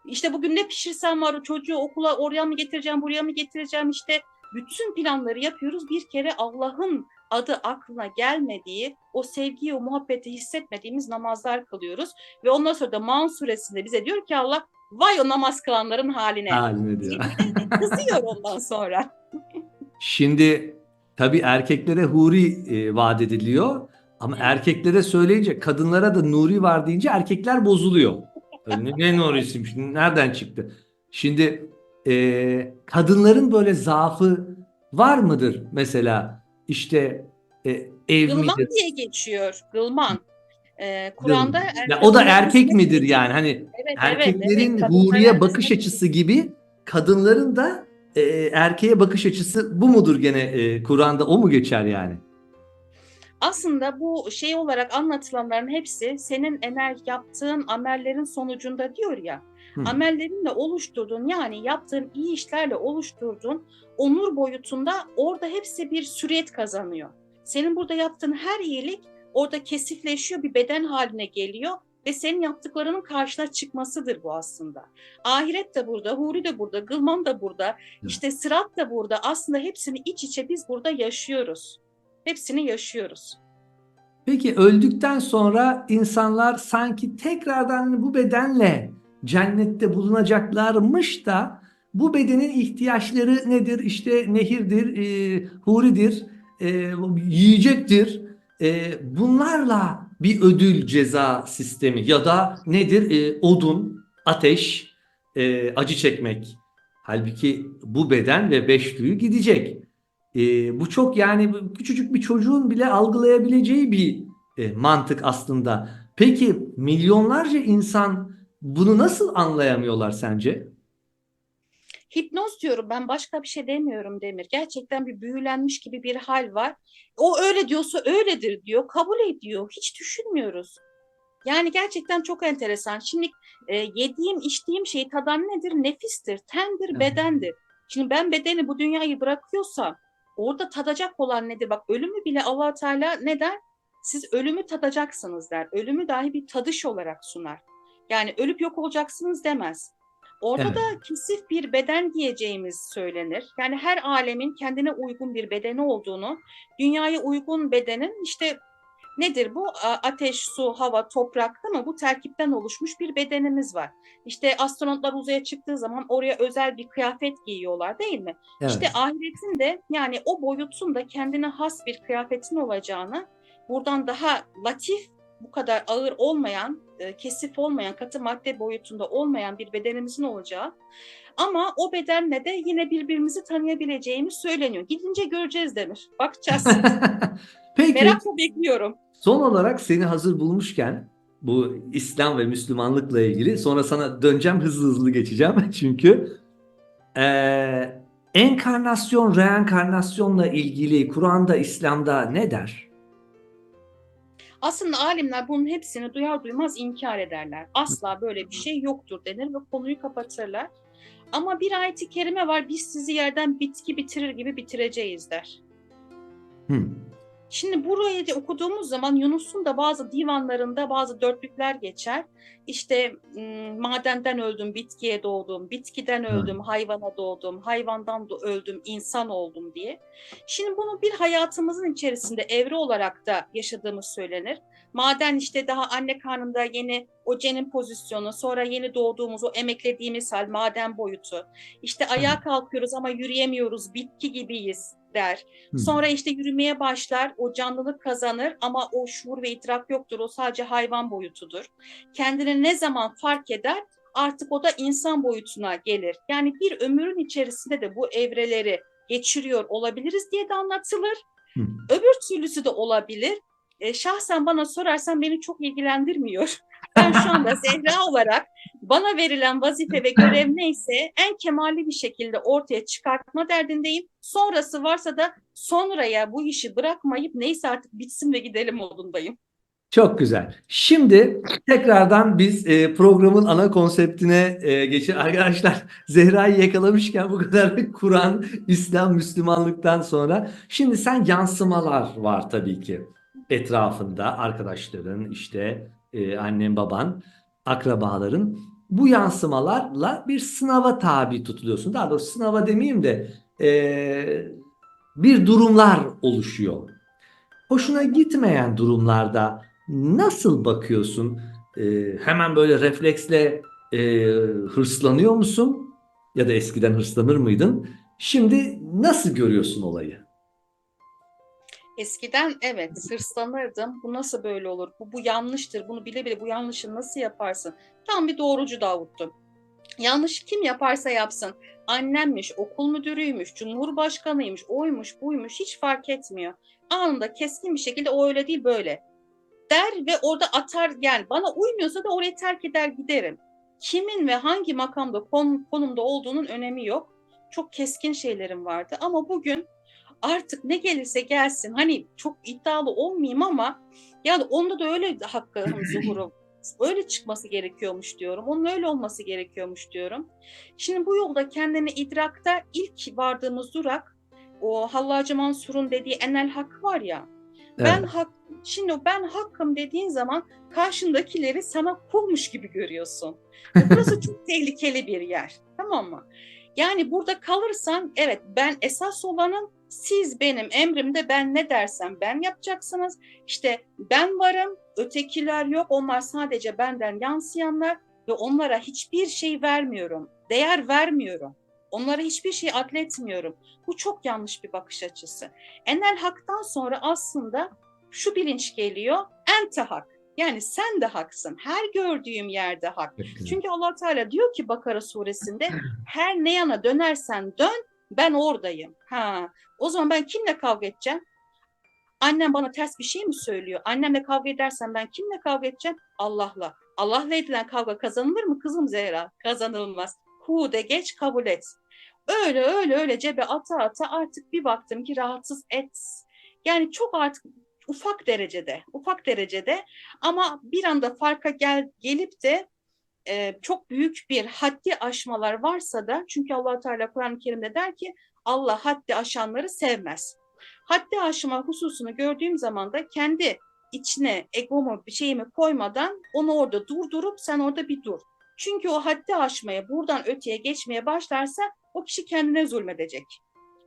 İşte bugün ne pişirsem var o çocuğu okula oraya mı getireceğim buraya mı getireceğim işte bütün planları yapıyoruz. Bir kere Allah'ın adı aklına gelmediği o sevgiyi o muhabbeti hissetmediğimiz namazlar kılıyoruz. Ve ondan sonra da Maun suresinde bize diyor ki Allah vay o namaz kılanların haline Haline diye diyor. bize kızıyor ondan sonra. Şimdi tabii erkeklere huri vaat ediliyor ama erkeklere söyleyince kadınlara da nuri var deyince erkekler bozuluyor. Ne nurisiymiş? Nereden çıktı? Şimdi kadınların böyle zaafı var mıdır mesela? İşte ev Gılman midir? diye geçiyor. Gılman. Kur'an'da Değil. Ya o da kadınların erkek hizmet midir edeceği. yani? Hani Evet evet evet erkeklerin kadınlara huriye bakış hizmet açısı edeceği. gibi kadınların da erkeğe bakış açısı bu mudur gene Kur'an'da o mu geçer yani? Aslında bu şey olarak anlatılanların hepsi senin yaptığın amellerin sonucunda diyor ya. Hı. Amellerinle oluşturduğun yani yaptığın iyi işlerle oluşturduğun onur boyutunda orada hepsi bir süret kazanıyor. Senin burada yaptığın her iyilik orada kesifleşiyor, bir beden haline geliyor ve senin yaptıklarının karşına çıkmasıdır bu aslında. Ahiret de burada, huri de burada, gılman da burada, işte sırat da burada. Aslında hepsini iç içe biz burada yaşıyoruz. Hepsini yaşıyoruz. Peki öldükten sonra insanlar sanki tekrardan hani bu bedenle cennette bulunacaklarmış da bu bedenin ihtiyaçları nedir? İşte nehirdir, huridir, yiyecektir, bunlarla bir ödül ceza sistemi ya da nedir? Odun, ateş, acı çekmek. Halbuki bu beden ve beş duyu gidecek. Bu çok yani küçücük bir çocuğun bile algılayabileceği bir mantık aslında. Peki milyonlarca insan bunu nasıl anlayamıyorlar sence? Hipnoz diyorum ben, başka bir şey demiyorum Demir. Gerçekten bir büyülenmiş gibi bir hal var. O öyle diyorsa öyledir diyor, kabul ediyor. Hiç düşünmüyoruz. Yani gerçekten çok enteresan. Şimdi yediğim, içtiğim şey tadan nedir? Nefistir, tendir, Evet. bedendir. Şimdi ben bedeni bu dünyayı bırakıyorsam orada tadacak olan nedir? Bak, ölümü bile Allah Teala ne der? Siz ölümü tadacaksınız der. Ölümü dahi bir tadış olarak sunar. Yani ölüp yok olacaksınız demez. Orada da Evet. kesif bir beden giyeceğimiz söylenir. Yani her alemin kendine uygun bir bedeni olduğunu, dünyaya uygun bedenin işte nedir bu? Ateş, su, hava, toprak, değil mi? Bu terkipten oluşmuş bir bedenimiz var. İşte astronotlar uzaya çıktığı zaman oraya özel bir kıyafet giyiyorlar, değil mi? İşte Evet. ahiretin de yani o boyutun da kendine has bir kıyafetin olacağını, buradan daha latif, bu kadar ağır olmayan, kesif olmayan, katı madde boyutunda olmayan bir bedenimizin olacağı, ama o bedenle de yine birbirimizi tanıyabileceğimiz söyleniyor. Gidince göreceğiz Demir. Bakacağız. Peki Merakla bekliyorum. son olarak seni hazır bulmuşken bu İslam ve Müslümanlıkla ilgili sonra sana döneceğim hızlı hızlı geçeceğim çünkü enkarnasyon, reenkarnasyonla ilgili Kur'an'da, İslam'da ne der? Aslında alimler bunun hepsini duyar duymaz inkar ederler. Asla böyle bir şey yoktur denir ve konuyu kapatırlar. Ama bir ayet-i kerime var, biz sizi yerden bitki bitirir gibi bitireceğiz der. Hmm. Şimdi burayı da okuduğumuz zaman Yunus'un da bazı divanlarında bazı dörtlükler geçer. İşte madenden öldüm, bitkiye doğdum, bitkiden öldüm, hayvana doğdum, hayvandan da öldüm, insan oldum diye. Şimdi bunu bir hayatımızın içerisinde evre olarak da yaşadığımız söylenir. Maden işte daha anne karnında yeni o cenin pozisyonu, sonra yeni doğduğumuz o emeklediğimiz hal, maden boyutu. İşte ayağa kalkıyoruz ama yürüyemiyoruz, bitki gibiyiz der. Sonra işte yürümeye başlar, o canlılık kazanır ama o şuur ve idrak yoktur, o sadece hayvan boyutudur. Kendini ne zaman fark eder, artık o da insan boyutuna gelir. Yani bir ömrün içerisinde de bu evreleri geçiriyor olabiliriz diye de anlatılır. Öbür türlüsü de olabilir. Şahsen bana sorarsan beni çok ilgilendirmiyor. Ben şu anda Zehra olarak bana verilen vazife ve görev neyse en kemalli bir şekilde ortaya çıkartma derdindeyim. Sonrası varsa da sonraya bu işi bırakmayıp neyse artık bitsin ve gidelim modundayım. Çok güzel. Şimdi tekrardan biz programın ana konseptine geçelim. Arkadaşlar Zehra'yı yakalamışken bu kadar Kur'an, İslam, Müslümanlıktan sonra. Şimdi sen yansımalar var tabii ki etrafında. Arkadaşların, işte annen, baban, akrabaların. Bu yansımalarla bir sınava tabi tutuluyorsun. Daha doğrusu sınava demeyeyim de bir durumlar oluşuyor. Hoşuna gitmeyen durumlarda nasıl bakıyorsun? Hemen böyle refleksle hırslanıyor musun? Ya da eskiden hırslanır mıydın? Şimdi nasıl görüyorsun olayı? Eskiden evet hırslanırdım. Bu nasıl böyle olur? Bu yanlıştır. Bunu bile bile bu yanlışı nasıl yaparsın? Tam bir doğrucu Davut'tum. Yanlış kim yaparsa yapsın. Annemmiş, okul müdürüymüş, cumhurbaşkanıymış, oymuş, buymuş hiç fark etmiyor. Anında keskin bir şekilde o öyle değil böyle der ve orada atar, yani bana uymuyorsa da orayı terk eder giderim. Kimin ve hangi makamda konumda olduğunun önemi yok. Çok keskin şeylerim vardı ama bugün artık ne gelirse gelsin, hani çok iddialı olmayayım ama yani onda da öyle hakkı zuhuru öyle çıkması gerekiyormuş diyorum. Onun öyle olması gerekiyormuş diyorum. Şimdi bu yolda kendini idrakta ilk vardığımız durak o Hallacı Mansur'un dediği enel hak var ya. Ben Evet. hak Şimdi ben hakkım dediğin zaman karşındakileri sana kulmuş gibi görüyorsun. Ve burası çok tehlikeli bir yer. Tamam mı? Yani burada kalırsan evet ben esas olanım, siz benim emrimde, ben ne dersem ben yapacaksınız. İşte ben varım, ötekiler yok, onlar sadece benden yansıyanlar ve onlara hiçbir şey vermiyorum, değer vermiyorum. Onlara hiçbir şey atletmiyorum. Bu çok yanlış bir bakış açısı. Enel haktan sonra aslında şu bilinç geliyor. Ente hak. Yani sen de haksın. Her gördüğüm yerde hak. Çünkü Allah Teala diyor ki Bakara suresinde her ne yana dönersen dön ben oradayım. O zaman ben kimle kavga edeceğim? Annem bana ters bir şey mi söylüyor? Annemle kavga edersen ben kimle kavga edeceğim? Allah'la. Allah'la edilen kavga kazanılır mı kızım Zehra? Kazanılmaz. Hu de geç kabul et. Öyle cebe ata ata artık bir baktım ki rahatsız et. Yani çok artık ufak derecede ama bir anda farka gelip de çok büyük bir haddi aşmalar varsa da çünkü Allah Teala Kur'an-ı Kerim'de der ki Allah haddi aşanları sevmez. Haddi aşma hususunu gördüğüm zaman da kendi içine egomu bir şeyimi koymadan onu orada durdurup sen orada bir dur. Çünkü o haddi aşmaya buradan öteye geçmeye başlarsa o kişi kendine zulmedecek.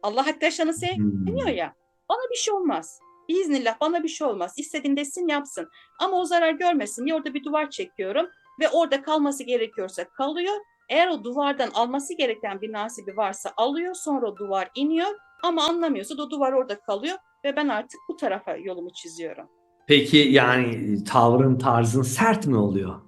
Allah haddi aşanı sevmiyor ya. Bana bir şey olmaz. Biiznillah bana bir şey olmaz. İstediğin desin yapsın. Ama o zarar görmesin diye orada bir duvar çekiyorum. Ve orada kalması gerekiyorsa kalıyor. Eğer o duvardan alması gereken bir nasibi varsa alıyor. Sonra o duvar iniyor. Ama anlamıyorsa da o duvar orada kalıyor. Ve ben artık bu tarafa yolumu çiziyorum. Peki yani tarzın sert mi oluyor?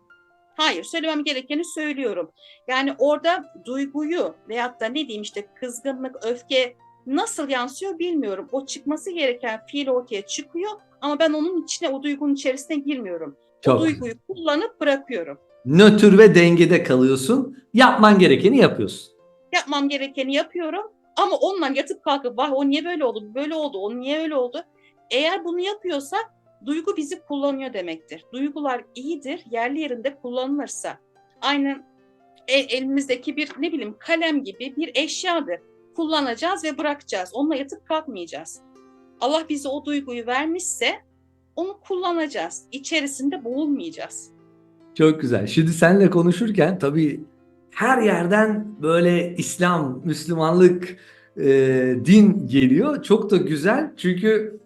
Hayır, söylemem gerekeni söylüyorum. Yani orada duyguyu veyahut da ne diyeyim işte kızgınlık, öfke nasıl yansıyor bilmiyorum. O çıkması gereken fiil ortaya çıkıyor ama ben onun içine, o duygunun içerisine girmiyorum. Çok o duyguyu kullanıp bırakıyorum. nötr ve dengede kalıyorsun. Yapman gerekeni yapıyorsun. Yapmam gerekeni yapıyorum ama onunla yatıp kalkıp vah o niye böyle oldu, böyle oldu, o niye öyle oldu? Eğer bunu yapıyorsak duygu bizi kullanıyor demektir. Duygular iyidir, yerli yerinde kullanılırsa. Aynen elimizdeki bir ne bileyim kalem gibi bir eşyadır. Kullanacağız ve bırakacağız. Onunla yatıp kalkmayacağız. Allah bize o duyguyu vermişse onu kullanacağız. İçerisinde boğulmayacağız. Çok güzel. Şimdi seninle konuşurken tabii her yerden böyle İslam, Müslümanlık, din geliyor. Çok da güzel çünkü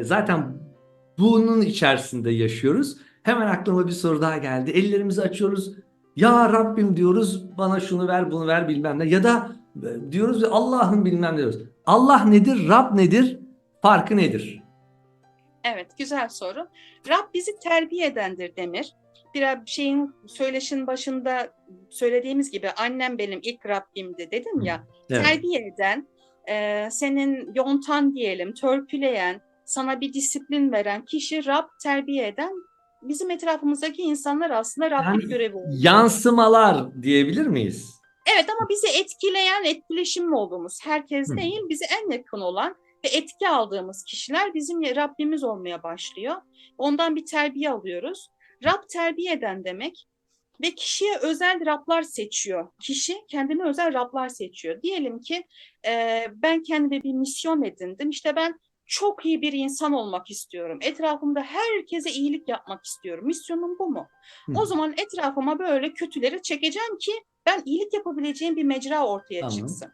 zaten bunun içerisinde yaşıyoruz. Hemen aklıma bir soru daha geldi. Ellerimizi açıyoruz. Ya Rabbim diyoruz bana şunu ver bunu ver bilmem ne. Ya da diyoruz Allah'ım bilmem ne diyoruz. Allah nedir? Rab nedir? Farkı nedir? Evet, güzel soru. Rab bizi terbiye edendir Demir. Biraz şeyin söyleşin başında söylediğimiz gibi annem benim ilk Rabbimdi dedim ya. Evet. Terbiye eden, senin yontan diyelim, törpüleyen, sana bir disiplin veren kişi Rab terbiye eden bizim etrafımızdaki insanlar aslında Rabblik görevi oluyor. Yansımalar diyebilir miyiz? Evet ama bizi etkileyen, etkileşimli olduğumuz herkes değil, bize en yakın olan ve etki aldığımız kişiler bizim Rabbimiz olmaya başlıyor. Ondan bir terbiye alıyoruz. Rab terbiye eden demek ve kişiye özel Rablar seçiyor. Kişi kendine özel Rablar seçiyor. Diyelim ki ben kendime bir misyon edindim. İşte ben çok iyi bir insan olmak istiyorum. Etrafımda herkese iyilik yapmak istiyorum. Misyonum bu mu? O zaman etrafıma böyle kötüleri çekeceğim ki ben iyilik yapabileceğim bir mecra ortaya çıksın.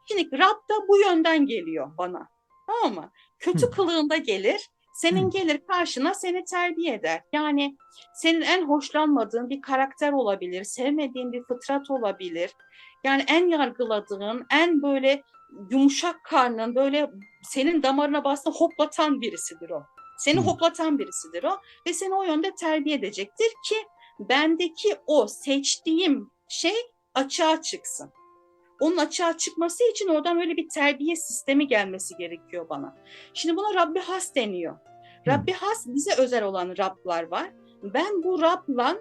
Şimdi Rab da bu yönden geliyor bana. Tamam mı? Kötü kılığında gelir. Senin gelir karşına seni terbiye eder. Yani senin en hoşlanmadığın bir karakter olabilir, sevmediğin bir fıtrat olabilir. Yani en yargıladığın, en böyle yumuşak karnın, böyle senin damarına bastığında hoplatan birisidir o. Seni hoplatan birisidir o ve seni o yönde terbiye edecektir ki bendeki o seçtiğim şey açığa çıksın. Onun açığa çıkması için oradan öyle bir terbiye sistemi gelmesi gerekiyor bana. Şimdi buna Rabbi Has deniyor. Rabbi Has bize özel olan Rablar var. Ben bu Rab'la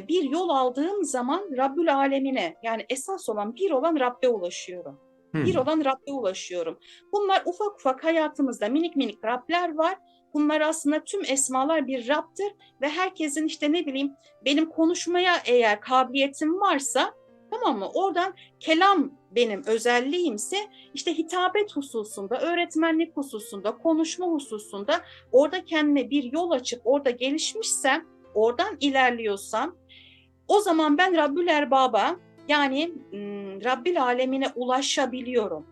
bir yol aldığım zaman Rabbül Alemine yani esas olan bir olan Rabbe ulaşıyorum. Bir olan Rabbe ulaşıyorum. Bunlar ufak ufak hayatımızda minik minik Rabler var. Bunlar aslında tüm esmalar bir Rab'dır ve herkesin işte ne bileyim benim konuşmaya eğer kabiliyetim varsa tamam mı? Oradan kelam benim özelliğimse işte hitabet hususunda, öğretmenlik hususunda, konuşma hususunda orada kendime bir yol açıp orada gelişmişsem, oradan ilerliyorsam o zaman ben Rabbül Erbab'a yani Rabbil Alemine ulaşabiliyorum.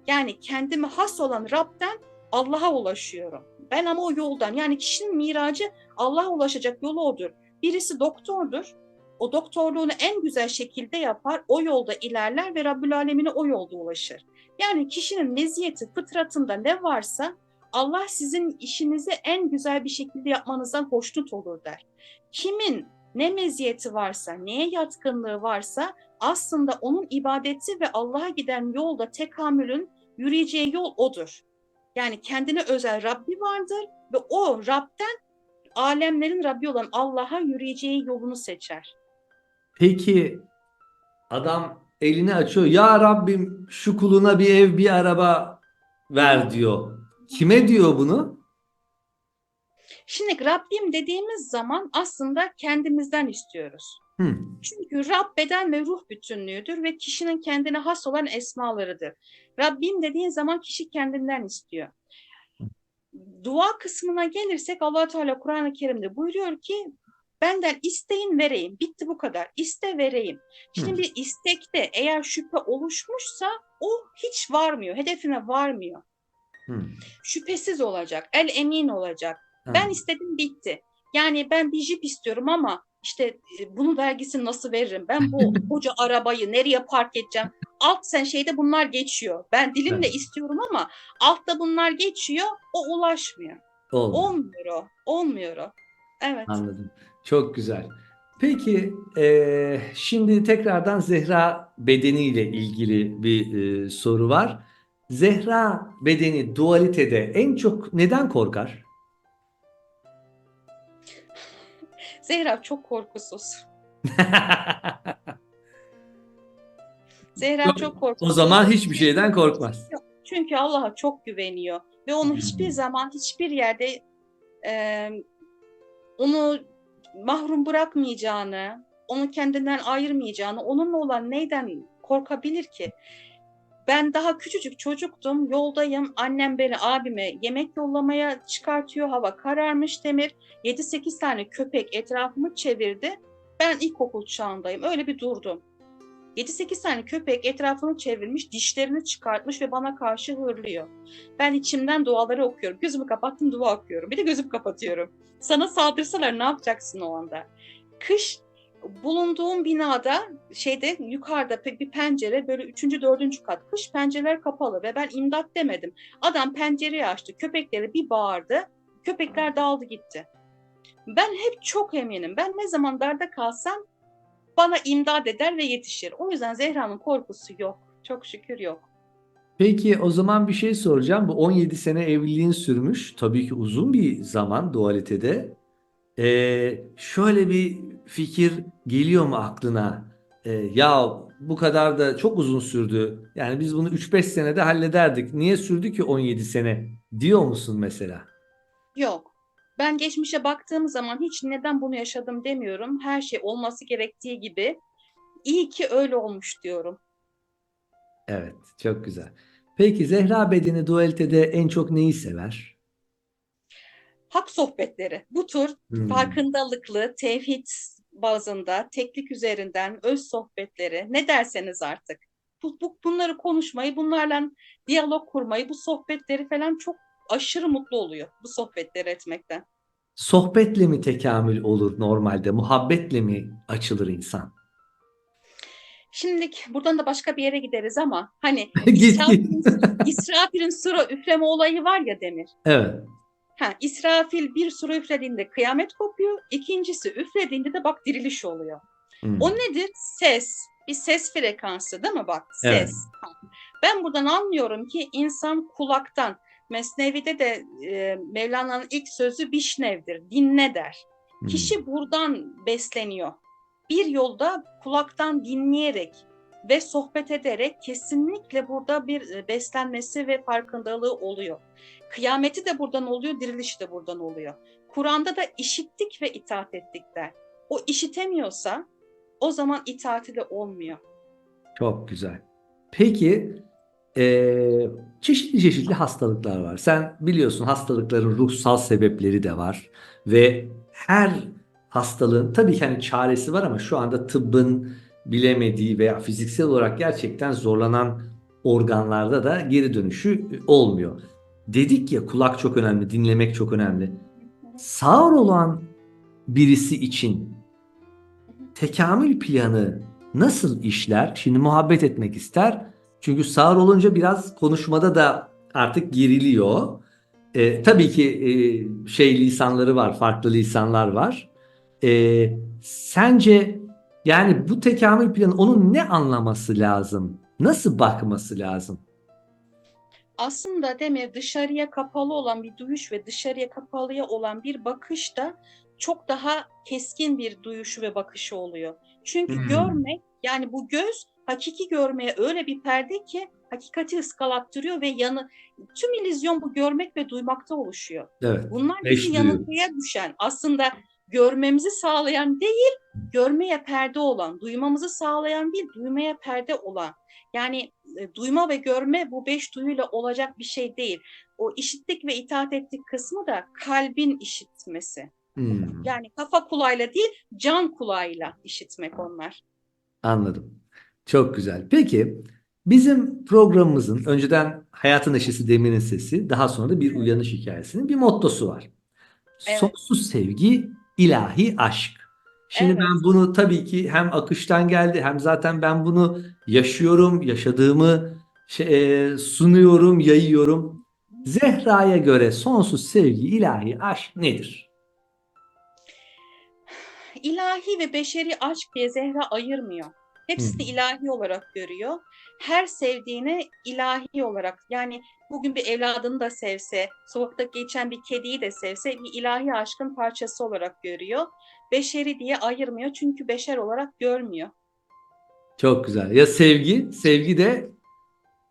Yani kendime has olan Rab'den Allah'a ulaşıyorum. Ben ama o yoldan yani kişinin miracı Allah'a ulaşacak yolu odur. Birisi doktordur. O doktorluğunu en güzel şekilde yapar, o yolda ilerler ve Rabbül Alemine o yolda ulaşır. Yani kişinin meziyeti, fıtratında ne varsa Allah sizin işinizi en güzel bir şekilde yapmanızdan hoşnut olur der. Kimin ne meziyeti varsa, neye yatkınlığı varsa aslında onun ibadeti ve Allah'a giden yolda tekamülün yürüyeceği yol odur. Yani kendine özel Rabbi vardır ve o Rab'den alemlerin Rabbi olan Allah'a yürüyeceği yolunu seçer. Peki adam elini açıyor. Ya Rabbim şu kuluna bir ev, bir araba ver diyor. Kime diyor bunu? Şimdi Rabbim dediğimiz zaman aslında kendimizden istiyoruz. Hı. Çünkü Rab beden ve ruh bütünlüğüdür ve kişinin kendine has olan esmalarıdır. Rabbim dediğin zaman kişi kendinden istiyor. Dua kısmına gelirsek Allah Teala Kur'an-ı Kerim'de buyuruyor ki benden isteyin vereyim. Bitti bu kadar. İste vereyim. Şimdi bir istekte eğer şüphe oluşmuşsa o hiç varmıyor. Hedefine varmıyor. Hı. Şüphesiz olacak. El emin olacak. Hı. Ben istedim bitti. Yani ben bir jip istiyorum ama işte bunun vergisini nasıl veririm? Ben bu koca arabayı nereye park edeceğim? Alt sen şeyde bunlar geçiyor. Ben dilimle Evet. istiyorum ama altta bunlar geçiyor. O ulaşmıyor. Oldu. Olmuyor o. Olmuyor o. Evet. Anladım. Çok güzel. Peki şimdi tekrardan Zehra bedeniyle ilgili bir soru var. Zehra bedeni dualitede en çok neden korkar? Zehra çok korkusuz. Zehra çok O korkusuz. zaman hiçbir şeyden korkmaz. Çünkü Allah'a çok güveniyor ve onu hiçbir zaman hiçbir yerde e, onu mahrum bırakmayacağını, onu kendinden ayırmayacağını, onunla olan neyden korkabilir ki? Ben daha küçücük çocuktum, yoldayım, annem beni abime yemek yollamaya çıkartıyor, hava kararmış Demir, 7-8 tane köpek etrafımı çevirdi, ben ilkokul çağındayım, öyle bir durdum. 7-8 tane köpek etrafını çevirmiş, dişlerini çıkartmış ve bana karşı hırlıyor. Ben içimden duaları okuyorum. Gözümü kapattım, dua okuyorum. Bir de gözümü kapatıyorum. Sana saldırsalar ne yapacaksın o anda? Kış bulunduğum binada yukarıda bir pencere böyle 3. 4. kat. Kış pencereler kapalı ve ben imdat demedim. Adam pencereyi açtı. Köpeklere bir bağırdı. Köpekler dağıldı gitti. Ben hep çok eminim. Ben ne zaman darda kalsam bana imdad eder ve yetişir. O yüzden Zehra'nın korkusu yok. Çok şükür yok. Peki o zaman bir şey soracağım. Bu 17 sene evliliğin sürmüş. Tabii ki uzun bir zaman dualitede. Şöyle bir fikir geliyor mu aklına? Ya bu kadar da çok uzun sürdü. Yani biz bunu 3-5 senede hallederdik. Niye sürdü ki 17 sene diyor musun mesela? Yok. Ben geçmişe baktığım zaman hiç neden bunu yaşadım demiyorum. Her şey olması gerektiği gibi. İyi ki öyle olmuş diyorum. Evet, çok güzel. Peki Zehra bedeni dualitede en çok neyi sever? Hak sohbetleri. Bu tür Hmm. farkındalıklı, tevhid bazında, teklik üzerinden öz sohbetleri, ne derseniz artık. Bunları konuşmayı, bunlarla diyalog kurmayı, bu sohbetleri falan çok aşırı mutlu oluyor bu sohbetleri etmekten. Sohbetle mi tekamül olur normalde? Muhabbetle mi açılır insan? Şimdi buradan da başka bir yere gideriz ama hani Git git. İsrafil'in sura üfleme olayı var ya Demir. Evet. İsrafil bir sura üflediğinde kıyamet kopuyor. İkincisi üflediğinde de bak diriliş oluyor. O Hmm. nedir? Ses. Bir ses frekansı değil mi bak? Evet. Ses. Ben buradan anlıyorum ki insan kulaktan. Mesnevi'de de Mevlana'nın ilk sözü Bişnev'dir. Dinle der. Hmm. Kişi buradan besleniyor. Bir yolda kulaktan dinleyerek ve sohbet ederek kesinlikle burada bir beslenmesi ve farkındalığı oluyor. Kıyameti de buradan oluyor, dirilişi de buradan oluyor. Kur'an'da da işittik ve itaat ettik der. O işitemiyorsa o zaman itaati de olmuyor. Çok güzel. Peki çeşitli çeşitli hastalıklar var. Sen biliyorsun hastalıkların ruhsal sebepleri de var ve her hastalığın tabii ki hani çaresi var ama şu anda tıbbın bilemediği veya fiziksel olarak gerçekten zorlanan organlarda da geri dönüşü olmuyor. Dedik ya kulak çok önemli, dinlemek çok önemli. Sağır olan birisi için tekamül planı nasıl işler? Şimdi muhabbet etmek ister. Çünkü sağır olunca biraz konuşmada da artık geriliyor. Tabii ki lisanları var, farklı lisanlar var. Sence yani bu tekamül planı onun ne anlaması lazım? Nasıl bakması lazım? Aslında Demir, dışarıya kapalı olan bir duyuş ve dışarıya kapalıya olan bir bakış da çok daha keskin bir duyuşu ve bakışı oluyor. Çünkü Hmm, görmek, yani bu göz hakiki görmeye öyle bir perde ki hakikati ıskalattırıyor ve tüm illüzyon bu görmek ve duymakta oluşuyor. evet. Bunlar bizi Beş duyu. yanıltıya düşen, aslında görmemizi sağlayan değil, görmeye perde olan, duymamızı sağlayan değil, duymaya perde olan. Yani duyma ve görme bu beş duyuyla olacak bir şey değil. O işittik ve itaat ettik kısmı da kalbin işitmesi. Hmm, Yani kafa kulağıyla değil, can kulağıyla işitmek onlar. anladım. Çok güzel. Peki bizim programımızın önceden Hayatın Neşesi Demir'in Sesi, daha sonra da Bir Uyanış Hikayesi'nin bir mottosu var. Evet, Sonsuz sevgi, ilahi aşk. Şimdi evet. ben bunu tabii ki hem akıştan geldi hem zaten ben bunu yaşıyorum, yaşadığımı sunuyorum, yayıyorum. Zehra'ya göre sonsuz sevgi, ilahi aşk nedir? İlahi ve beşeri aşk diye Zehra ayırmıyor. Hepsini Hmm, ilahi olarak görüyor. Her sevdiğini ilahi olarak, yani bugün bir evladını da sevse, sokakta geçen bir kediyi de sevse bir ilahi aşkın parçası olarak görüyor. Beşeri diye ayırmıyor çünkü beşer olarak görmüyor. çok güzel. Ya sevgi, sevgi de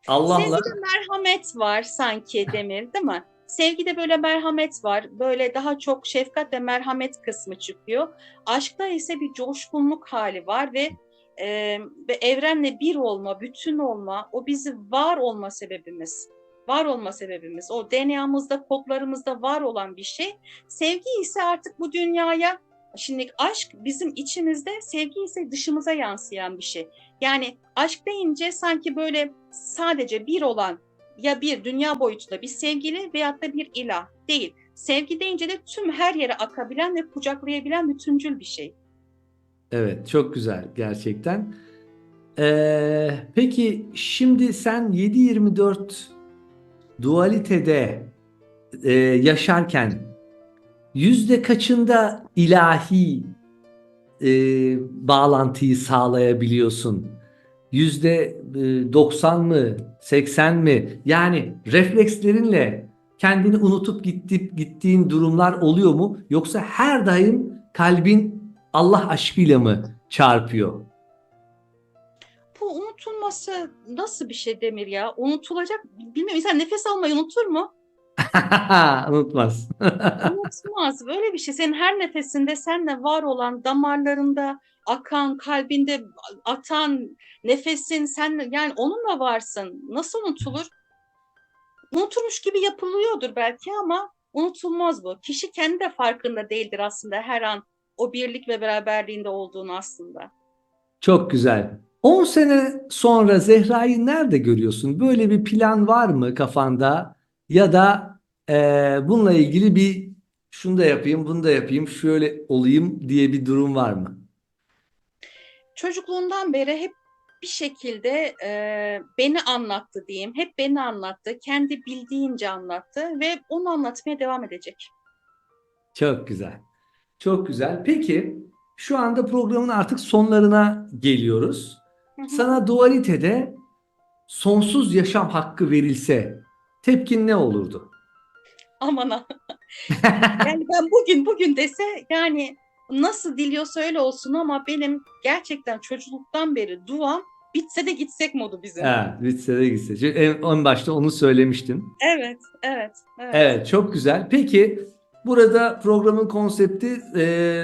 Allah'la. Sevgide merhamet var sanki Demir, değil mi? Sevgide böyle merhamet var. Böyle daha çok şefkat ve merhamet kısmı çıkıyor. Aşkta ise bir coşkunluk hali var ve evrenle bir olma, bütün olma, o bizi var olma sebebimiz. Var olma sebebimiz. O DNA'mızda, kodlarımızda var olan bir şey. Sevgi ise artık bu dünyaya, şimdi aşk bizim içimizde, sevgi ise dışımıza yansıyan bir şey. Yani aşk deyince sanki böyle sadece bir olan, ya bir dünya boyutunda bir sevgili veyahut da bir ilah değil. Sevgi deyince de tüm her yere akabilen ve kucaklayabilen bütüncül bir şey. Evet, çok güzel gerçekten. Peki şimdi sen 7/24 dualitede yaşarken yüzde kaçında ilahi e, bağlantıyı sağlayabiliyorsun? %90 mı, 80 mi? Yani reflekslerinle kendini unutup gittiğin durumlar oluyor mu? Yoksa her daim kalbin Allah aşkıyla mı çarpıyor? Bu unutulması nasıl bir şey Demir ya? Unutulacak, bilmiyorum. İnsan nefes almayı unutur mu? Unutmaz. Unutmaz. Böyle bir şey. Senin her nefesinde seninle var olan, damarlarında akan, kalbinde atan nefesin, sen yani onunla varsın. Nasıl unutulur? Unutulmuş gibi yapılıyordur belki ama unutulmaz bu. Kişi kendi de farkında değildir aslında her an o birlik ve beraberliğinde olduğunu aslında. Çok güzel. 10 sene sonra Zehra'yı nerede görüyorsun? Böyle bir plan var mı kafanda? Ya da bununla ilgili bir şunu da yapayım, bunu da yapayım, şöyle olayım diye bir durum var mı? Çocukluğundan beri hep bir şekilde beni anlattı diyeyim. Hep beni anlattı. Kendi bildiğince anlattı ve onu anlatmaya devam edecek. Çok güzel. Çok güzel. Peki şu anda programın artık sonlarına geliyoruz. Hı hı. Sana dualitede sonsuz yaşam hakkı verilse tepkin ne olurdu? Aman ha. Yani ben bugün dese, yani nasıl diliyorsa öyle olsun ama benim gerçekten çocukluktan beri duam bitse de gitsek modu bizim. Evet, bitse de gitse. Çünkü en başta onu söylemiştin. Evet, evet, evet, Evet, çok güzel. Peki burada programın konsepti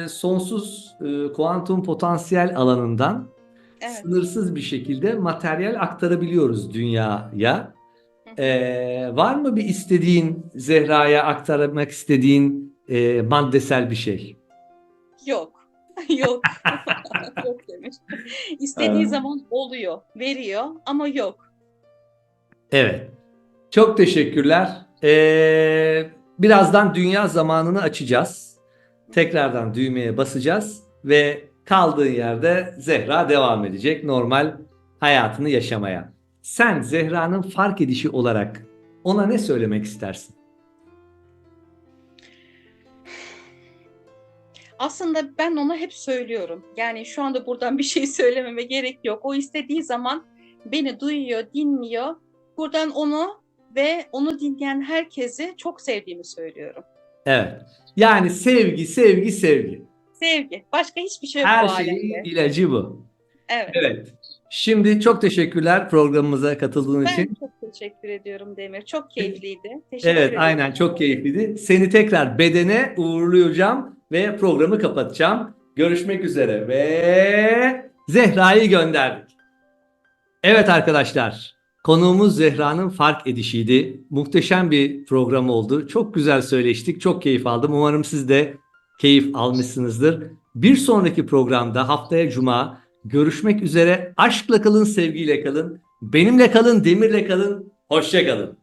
sonsuz kuantum potansiyel alanından evet. sınırsız bir şekilde materyal aktarabiliyoruz dünyaya. Hı hı. Var mı bir istediğin Zehra'ya aktarmak istediğin maddesel bir şey? Yok, yok, yok demiş. İstediği zaman oluyor, veriyor ama yok. Evet. Çok teşekkürler. Birazdan dünya zamanını açacağız. Tekrardan düğmeye basacağız ve kaldığı yerde Zehra devam edecek normal hayatını yaşamaya. Sen Zehra'nın fark edişi olarak ona ne söylemek istersin? Aslında ben ona hep söylüyorum. Yani şu anda buradan bir şey söylememe gerek yok. O istediği zaman beni duyuyor, dinliyor. Buradan onu ve onu dinleyen herkesi çok sevdiğimi söylüyorum. Evet. Yani sevgi, sevgi, sevgi. Sevgi. Başka hiçbir şey yok bu Her şeyin alemde. ilacı bu. Evet. Evet. Şimdi çok teşekkürler programımıza katıldığın Ben için. çok teşekkür ediyorum Demir. Çok keyifliydi. Teşekkür Evet, ederim. aynen çok keyifliydi. Seni tekrar bedene uğurlayacağım ve programı kapatacağım. Görüşmek üzere ve Zehra'yı gönderdik. Evet arkadaşlar, konuğumuz Zehra'nın fark edişiydi. Muhteşem bir program oldu. Çok güzel söyleştik, çok keyif aldım. Umarım siz de keyif almışsınızdır. Bir sonraki programda haftaya Cuma görüşmek üzere. Aşkla kalın, sevgiyle kalın. Benimle kalın, Demir'le kalın. Hoşça kalın.